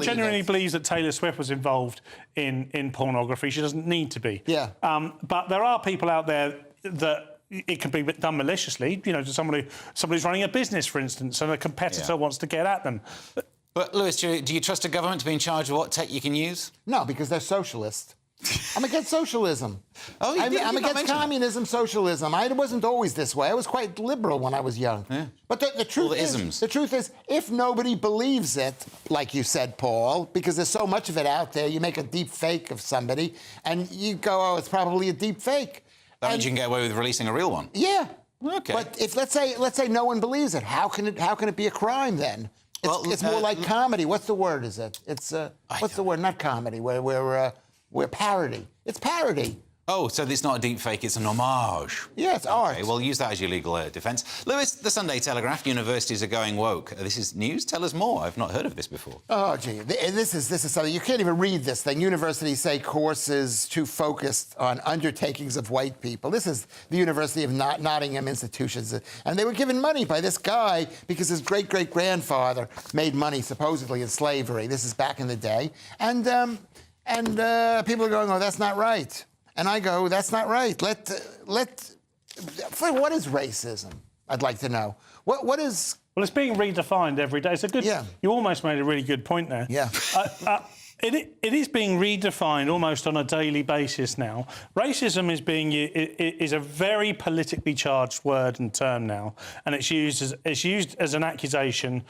genuinely believes that Taylor Swift was involved in pornography. She doesn't need to be. Yeah. But there are people out there that... It can be done maliciously, to somebody's running a business, for instance, and a competitor wants to get at them. But, Lewis, do you trust a government to be in charge of what tech you can use? No, because they're socialist. I'm against socialism. I'm against communism, socialism. I wasn't always this way. I was quite liberal when I was young. Yeah. But the truth is, if nobody believes it, like you said, Paul, because there's so much of it out there, you make a deep fake of somebody, and you go, it's probably a deep fake. That means you can get away with releasing a real one. Yeah. Okay. But if let's say no one believes it, how can it be a crime then? It's more like comedy. What's the word? Is it? It's what's the word? Not comedy. Where We're parody. It's parody. Oh, so it's not a deep fake, it's an homage. Yeah, it's art. Okay, well, use that as your legal defence. Lewis, the Sunday Telegraph, universities are going woke. This is news? Tell us more. I've not heard of this before. Oh, gee, this is something. You can't even read this thing. Universities say courses too focused on undertakings of white people. This is the University of Nottingham institutions. And they were given money by this guy because his great-great-grandfather made money, supposedly, in slavery. This is back in the day. And people are going, oh, that's not right. And I go, that's not right. What is racism? I'd like to know. What is... Well, it's being redefined every day. It's a good... Yeah. You almost made a really good point there. Yeah. It is being redefined almost on a daily basis now. Racism is a very politically charged word and term now, and it's used as an accusation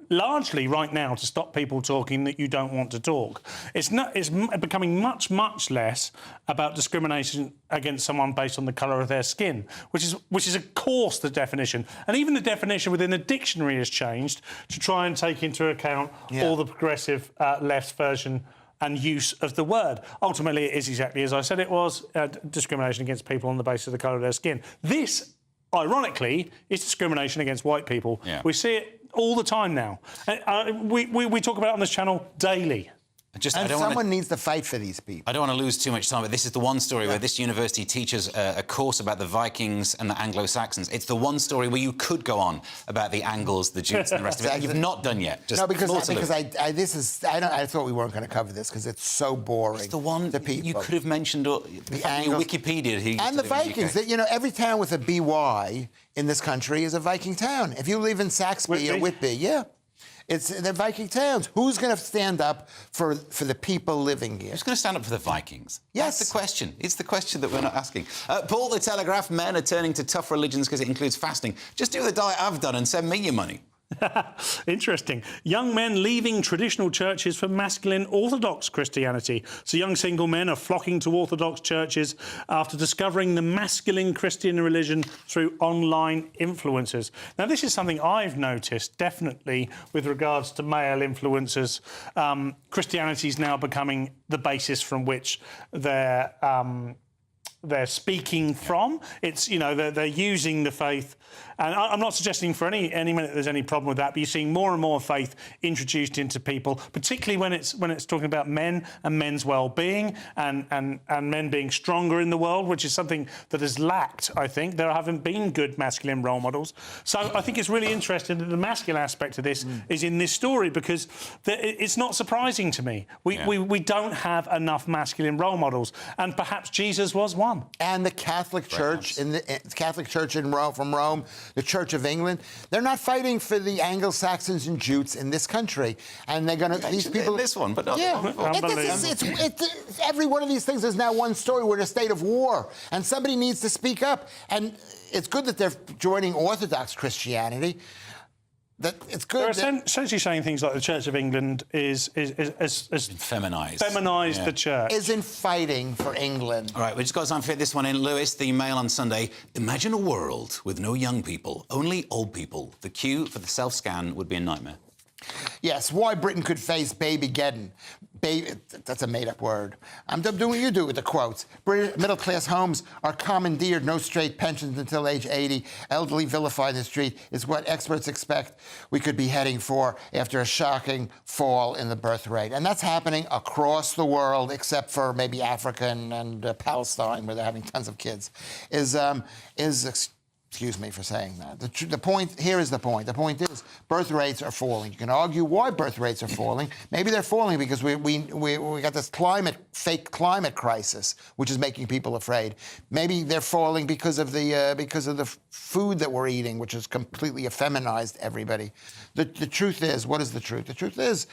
largely right now to stop people talking that you don't want to talk. It's becoming much, much less about discrimination against someone based on the colour of their skin, which is of course the definition. And even the definition within the dictionary has changed to try and take into account all the progressive left's version and use of the word. Ultimately, it is exactly as I said it was, discrimination against people on the basis of the colour of their skin. This, ironically, is discrimination against white people. Yeah. We see it all the time now. We talk about it on this channel daily. Someone needs to fight for these people. I don't want to lose too much time, but this is the one story where this university teaches a course about the Vikings and the Anglo-Saxons. It's the one story where you could go on about the Angles, the Jutes and the rest of it. You've not done yet. No, because I thought we weren't going to cover this because it's so boring. It's the one to people. You could have mentioned the Angles, Wikipedia. And the Vikings. Every town with a BY in this country is a Viking town. If you live in Saxby or Whitby, they're Viking towns. Who's going to stand up for the people living here? Who's going to stand up for the Vikings? Yes. That's the question. It's the question that we're not asking. Paul, the Telegraph, men are turning to tough religions because it includes fasting. Just do the diet I've done and send me your money. Interesting. Young men leaving traditional churches for masculine Orthodox Christianity. So young single men are flocking to Orthodox churches after discovering the masculine Christian religion through online influencers. Now, this is something I've noticed, definitely, with regards to male influencers. Christianity is now becoming the basis from which they're speaking from. It's, they're using the faith. And I'm not suggesting for any minute there's any problem with that, but you're seeing more and more faith introduced into people, particularly when it's talking about men and men's well-being and men being stronger in the world, which is something that has lacked, I think. There haven't been good masculine role models. So I think it's really interesting that the masculine aspect of this is in this story, because it's not surprising to me. We don't have enough masculine role models, and perhaps Jesus was one. And the Catholic Church, from Rome, the Church of England, they're not fighting for the Anglo-Saxons and Jutes in this country, and they're going to. These people. This one, but not. Every one of these things is now one story. We're in a state of war, and somebody needs to speak up. And it's good that they're joining Orthodox Christianity. It's good. They're essentially saying things like the Church of England is feminised the church. Isn't fighting for England. All right, we just got time to fit this one in. Lewis, the Mail on Sunday. Imagine a world with no young people, only old people. The queue for the self-scan would be a nightmare. Yes, why Britain could face babygeddon. That's a made-up word. I'm doing what you do with the quotes. British middle-class homes are commandeered, no straight pensions until age 80. Elderly vilified in the street is what experts expect we could be heading for after a shocking fall in the birth rate. And that's happening across the world, except for maybe Africa and Palestine, where they're having tons of kids. Excuse me for saying that. The point here is the point. The point is birth rates are falling. You can argue why birth rates are falling. Maybe they're falling because we got this fake climate crisis, which is making people afraid. Maybe they're falling because of the food that we're eating, which has completely effeminized everybody. The truth is, what is the truth? The truth is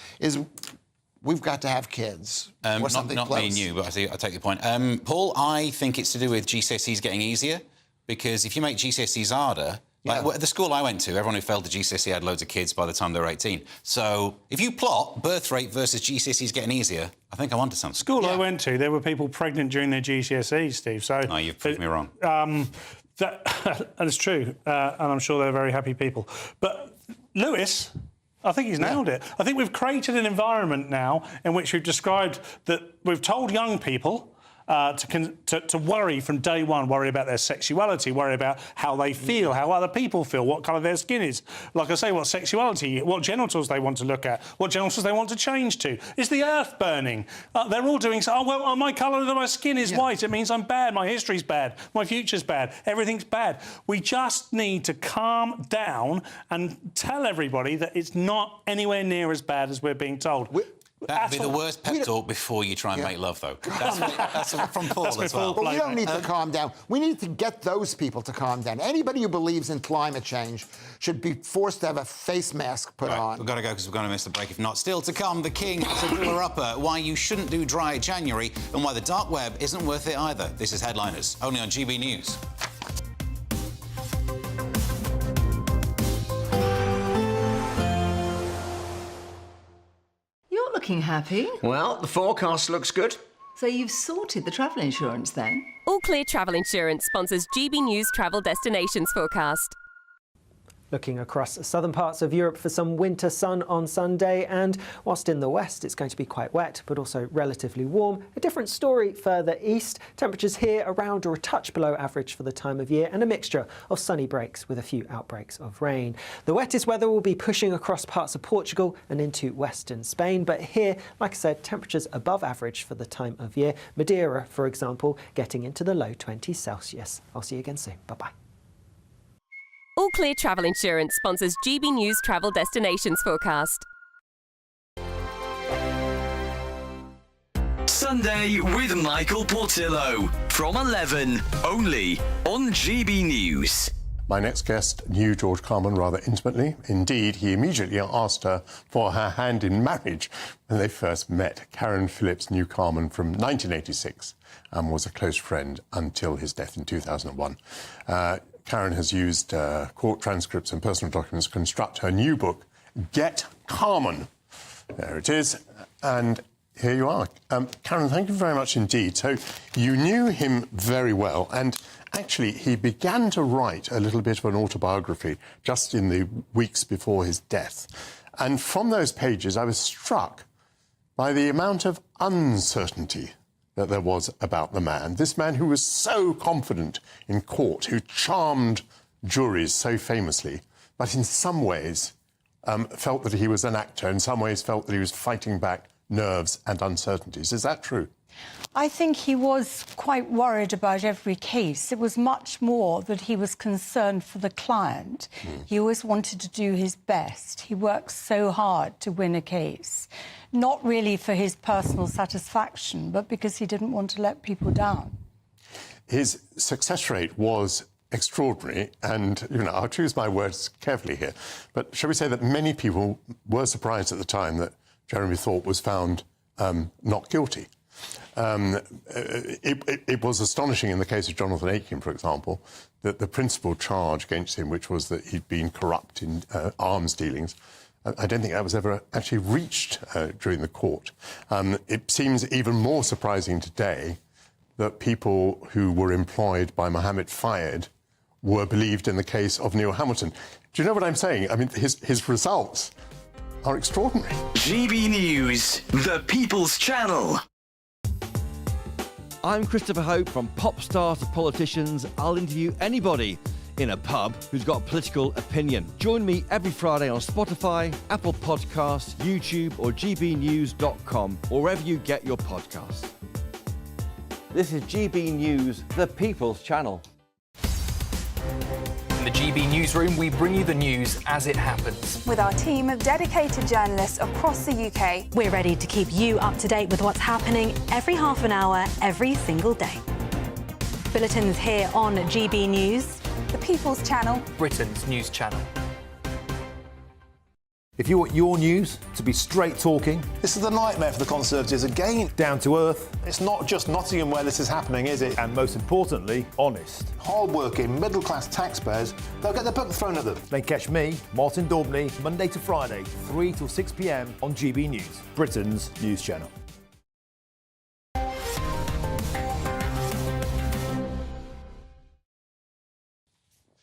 we've got to have kids. Not me and you, but I take your point. Paul, I think it's to do with GCSEs getting easier. Because if you make GCSEs harder, like the school I went to, everyone who failed the GCSE had loads of kids by the time they were 18. So if you plot birth rate versus GCSEs getting easier, I think I'm onto something. School I went to, there were people pregnant during their GCSEs, Steve. So no, you've proved me wrong. That's true, and I'm sure they're very happy people. But Lewis, I think he's nailed it. I think we've created an environment now in which we've described that we've told young people to worry from day one, worry about their sexuality, worry about how they feel, how other people feel, what colour their skin is. Like I say, what sexuality, what genitals they want to look at, what genitals they want to change to. Is the earth burning? They're all doing so. Oh, well, my colour of my skin is white. It means I'm bad. My history's bad. My future's bad. Everything's bad. We just need to calm down and tell everybody that it's not anywhere near as bad as we're being told. That'd be the worst pep talk before you try and make love, though. That's from Paul as well. Well, we don't need to calm down. We need to get those people to calm down. Anybody who believes in climate change should be forced to have a face mask put on. We've got to go because we're going to miss the break. If not, still to come, the King is a doer-upper, why you shouldn't do dry January and why the dark web isn't worth it either. This is Headliners, only on GB News. You're looking happy. Well, the forecast looks good. So you've sorted the travel insurance then? All Clear Travel Insurance sponsors GB News Travel Destinations Forecast. Looking across southern parts of Europe for some winter sun on Sunday, and whilst in the west it's going to be quite wet but also relatively warm. A different story further east. Temperatures here around or a touch below average for the time of year, and a mixture of sunny breaks with a few outbreaks of rain. The wettest weather will be pushing across parts of Portugal and into western Spain, but here, like I said, temperatures above average for the time of year. Madeira, for example, getting into the low 20s Celsius. I'll see you again soon. Bye-bye. All Clear Travel Insurance sponsors GB News Travel Destinations Forecast. Sunday with Michael Portillo from 11, only on GB News. My next guest knew George Carman rather intimately. Indeed, he immediately asked her for her hand in marriage when they first met. Karen Phillips knew Carman from 1986 and was a close friend until his death in 2001. Karen has used court transcripts and personal documents to construct her new book, Get Carman. There it is. And here you are. Karen, thank you very much indeed. So you knew him very well, and actually he began to write a little bit of an autobiography just in the weeks before his death. And from those pages, I was struck by the amount of uncertainty that there was about the man. This man who was so confident in court, who charmed juries so famously, but in some ways felt that he was an actor, in some ways felt that he was fighting back nerves and uncertainties. Is that true? I think he was quite worried about every case. It was much more that he was concerned for the client. He always wanted to do his best. He worked so hard to win a case, not really for his personal satisfaction, but because he didn't want to let people down. His success rate was extraordinary, and, you know, I'll choose my words carefully here, but shall we say that many people were surprised at the time that Jeremy Thorpe was found not guilty. It was astonishing in the case of Jonathan Aitken, for example, that the principal charge against him, which was that he'd been corrupt in arms dealings, I don't think that was ever actually reached during the court. It seems even more surprising today that people who were employed by Mohammed Fayed were believed in the case of Neil Hamilton. Do you know what I'm saying? I mean, his results are extraordinary. GB News, the People's Channel. I'm Christopher Hope. From pop star to politicians, I'll interview anybody in a pub who's got a political opinion. Join me every Friday on Spotify, Apple Podcasts, YouTube or gbnews.com, or wherever you get your podcasts. This is GB News, the People's Channel. In the GB newsroom, we bring you the news as it happens. With our team of dedicated journalists across the UK, we're ready to keep you up to date with what's happening every half an hour, every single day. Bulletins here on GB News, the People's Channel, Britain's news channel. If you want your news to be straight talking... This is a nightmare for the Conservatives again. Down to earth. It's not just Nottingham where this is happening, is it? And most importantly, honest. Hard-working, middle-class taxpayers, they'll get their book thrown at them. Then catch me, Martin Daubney, Monday to Friday, 3 till 6 p.m. on GB News, Britain's news channel.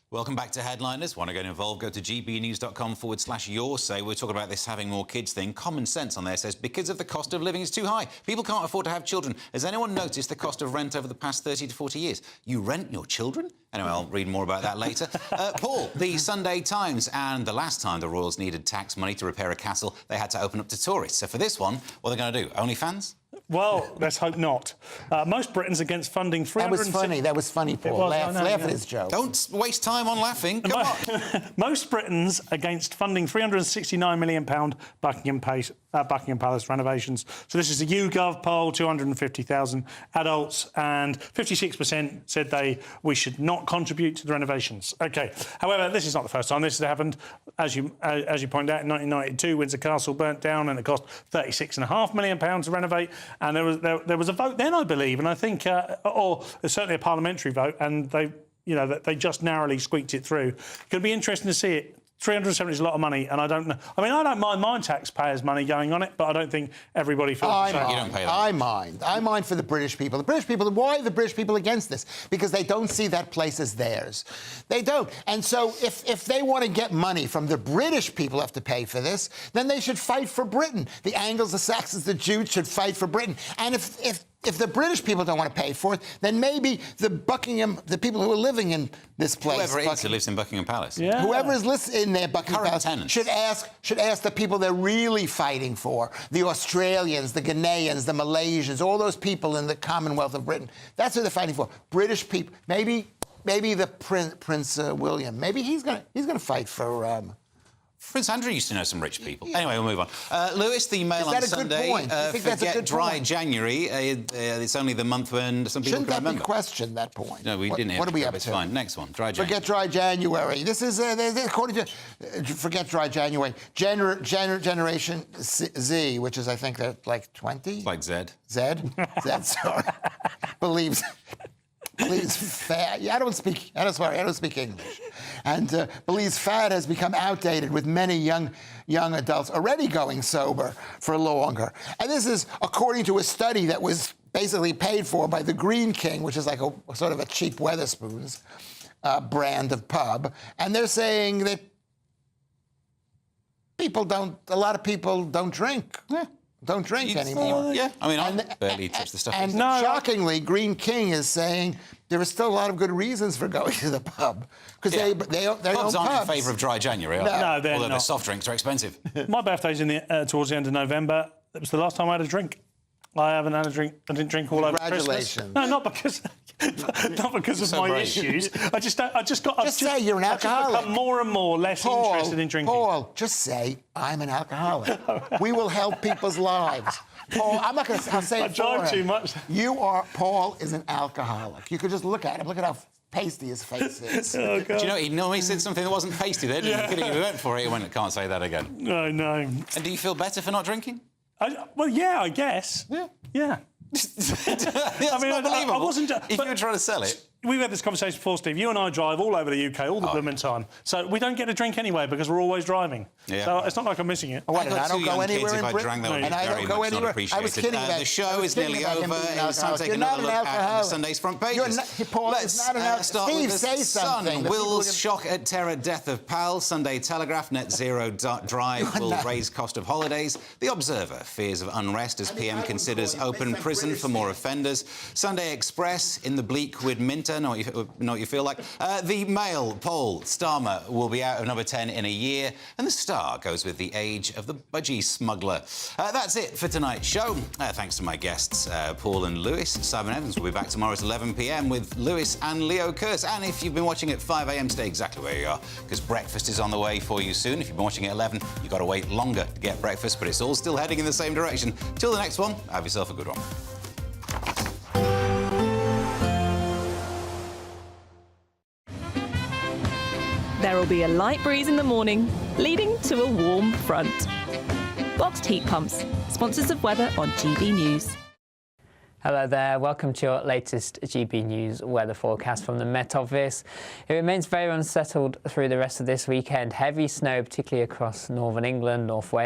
Welcome back to Headliners. Want to get involved? Go to gbnews.com/your say. We're talking about this having more kids thing. Common Sense on there says because of the cost of living is too high. People can't afford to have children. Has anyone noticed the cost of rent over the past 30 to 40 years? You rent your children? Anyway, I'll read more about that later. Paul, the Sunday Times, and the last time the royals needed tax money to repair a castle, they had to open up to tourists. So for this one, what are they going to do? OnlyFans? Well, let's hope not. Most Britons against funding 300... That was funny, Paul. Laugh at his joke. Don't waste time on laughing. Come on. Most Britons against funding £369 million Buckingham Palace renovations. So this is a YouGov poll, 250,000 adults, and 56% said we should not contribute to the renovations. OK. However, this is not the first time this has happened. As you pointed out, in 1992, Windsor Castle burnt down and it cost £36.5 million to renovate. And there was a vote then, I believe, and I think, or certainly a parliamentary vote, and they just narrowly squeaked it through. It's going to be interesting to see it. 370 is a lot of money, and I don't know. I mean, I don't mind my taxpayers' money going on it, but I don't think everybody feels the same. You don't pay that. I mind for the British people. The British people, why are the British people against this? Because they don't see that place as theirs. They don't. And so if they want to get money from the British people who have to pay for this, then they should fight for Britain. The Angles, the Saxons, the Jutes should fight for Britain. And if the British people don't want to pay for it, then maybe the people who are living in this place... Whoever it is who lives in Buckingham Palace. Yeah. Whoever is in their Buckingham Palace tenants. should ask the people they're really fighting for, the Australians, the Ghanaians, the Malaysians, all those people in the Commonwealth of Britain. That's who they're fighting for. British people. Maybe the Prince William. Maybe he's gonna fight for... Prince Andrew used to know some rich people. Anyway, we'll move on. Lewis, the Mail on Sunday. Forget dry January. It's only the month when some people can remember. Shouldn't that be questioned, that point? No, we didn't. What are we up to? It's fine. Next one, dry January. Forget dry January. This is, according to Forget dry January, Generation Z, which is, I think, they're like 20? It's like Z. Z, sorry. Believes fad. I don't speak English. And believes fad has become outdated, with many young adults already going sober for longer. And this is according to a study that was basically paid for by the Green King, which is like a sort of a cheap Wetherspoons brand of pub. And they're saying that a lot of people don't drink. Yeah. Don't drink anymore. Yeah, I mean, I barely touch the stuff. And shockingly, Green King is saying there are still a lot of good reasons for going to the pub, because they pubs aren't in favour of dry January, are they? No, they're Although not. their soft drinks are expensive. My birthday's towards the end of November. It was the last time I had a drink. I haven't had a drink. I didn't drink all over Christmas. Congratulations. No, not because of my issues. I just say you're an alcoholic. I've become more and more less interested in drinking. Paul, just say I'm an alcoholic. We will help people's lives. Paul, I'm not going to say it for him. I drive too much. Paul is an alcoholic. You could just look at him. Look at how pasty his face is. Oh, God. Do you know, he normally said something that wasn't pasty there, didn't he? He went for it, he went, I can't say that again. No. And do you feel better for not drinking? Well, yeah, I guess. Yeah. I mean, unbelievable. I wasn't... If you were trying to sell it... We've had this conversation before, Steve. You and I drive all over the UK all the blooming time. So we don't get a drink anyway because we're always driving. Yeah. So it's not like I'm missing it. I don't go anywhere in Britain. And I don't go anywhere. I was kidding about the show is nearly over. It's time to take another look at Sunday's front pages. Paul, Let's start with the Sun. Will's shock at terror death of pal. Sunday Telegraph, net zero drive will raise cost of holidays. The Observer, fears of unrest as PM considers open prison for more offenders. Sunday Express, in the bleak Widminter, know what you feel like. The Mail poll, Starmer will be out of number 10 in a year, and the Star goes with the age of the budgie smuggler. That's it for tonight's show. Thanks to my guests, Paul and Lewis. Simon Evans will be back tomorrow at 11 p.m. with Lewis and Leo Kurtz. And if you've been watching at 5 a.m, stay exactly where you are, because breakfast is on the way for you soon. If you've been watching at 11, you've got to wait longer to get breakfast, but it's all still heading in the same direction. Till the next one, have yourself a good one. There will be a light breeze in the morning, leading to a warm front. Boxed heat pumps, sponsors of weather on GB News. Hello there, welcome to your latest GB News weather forecast from the Met Office. It remains very unsettled through the rest of this weekend. Heavy snow, particularly across northern England, North Wales,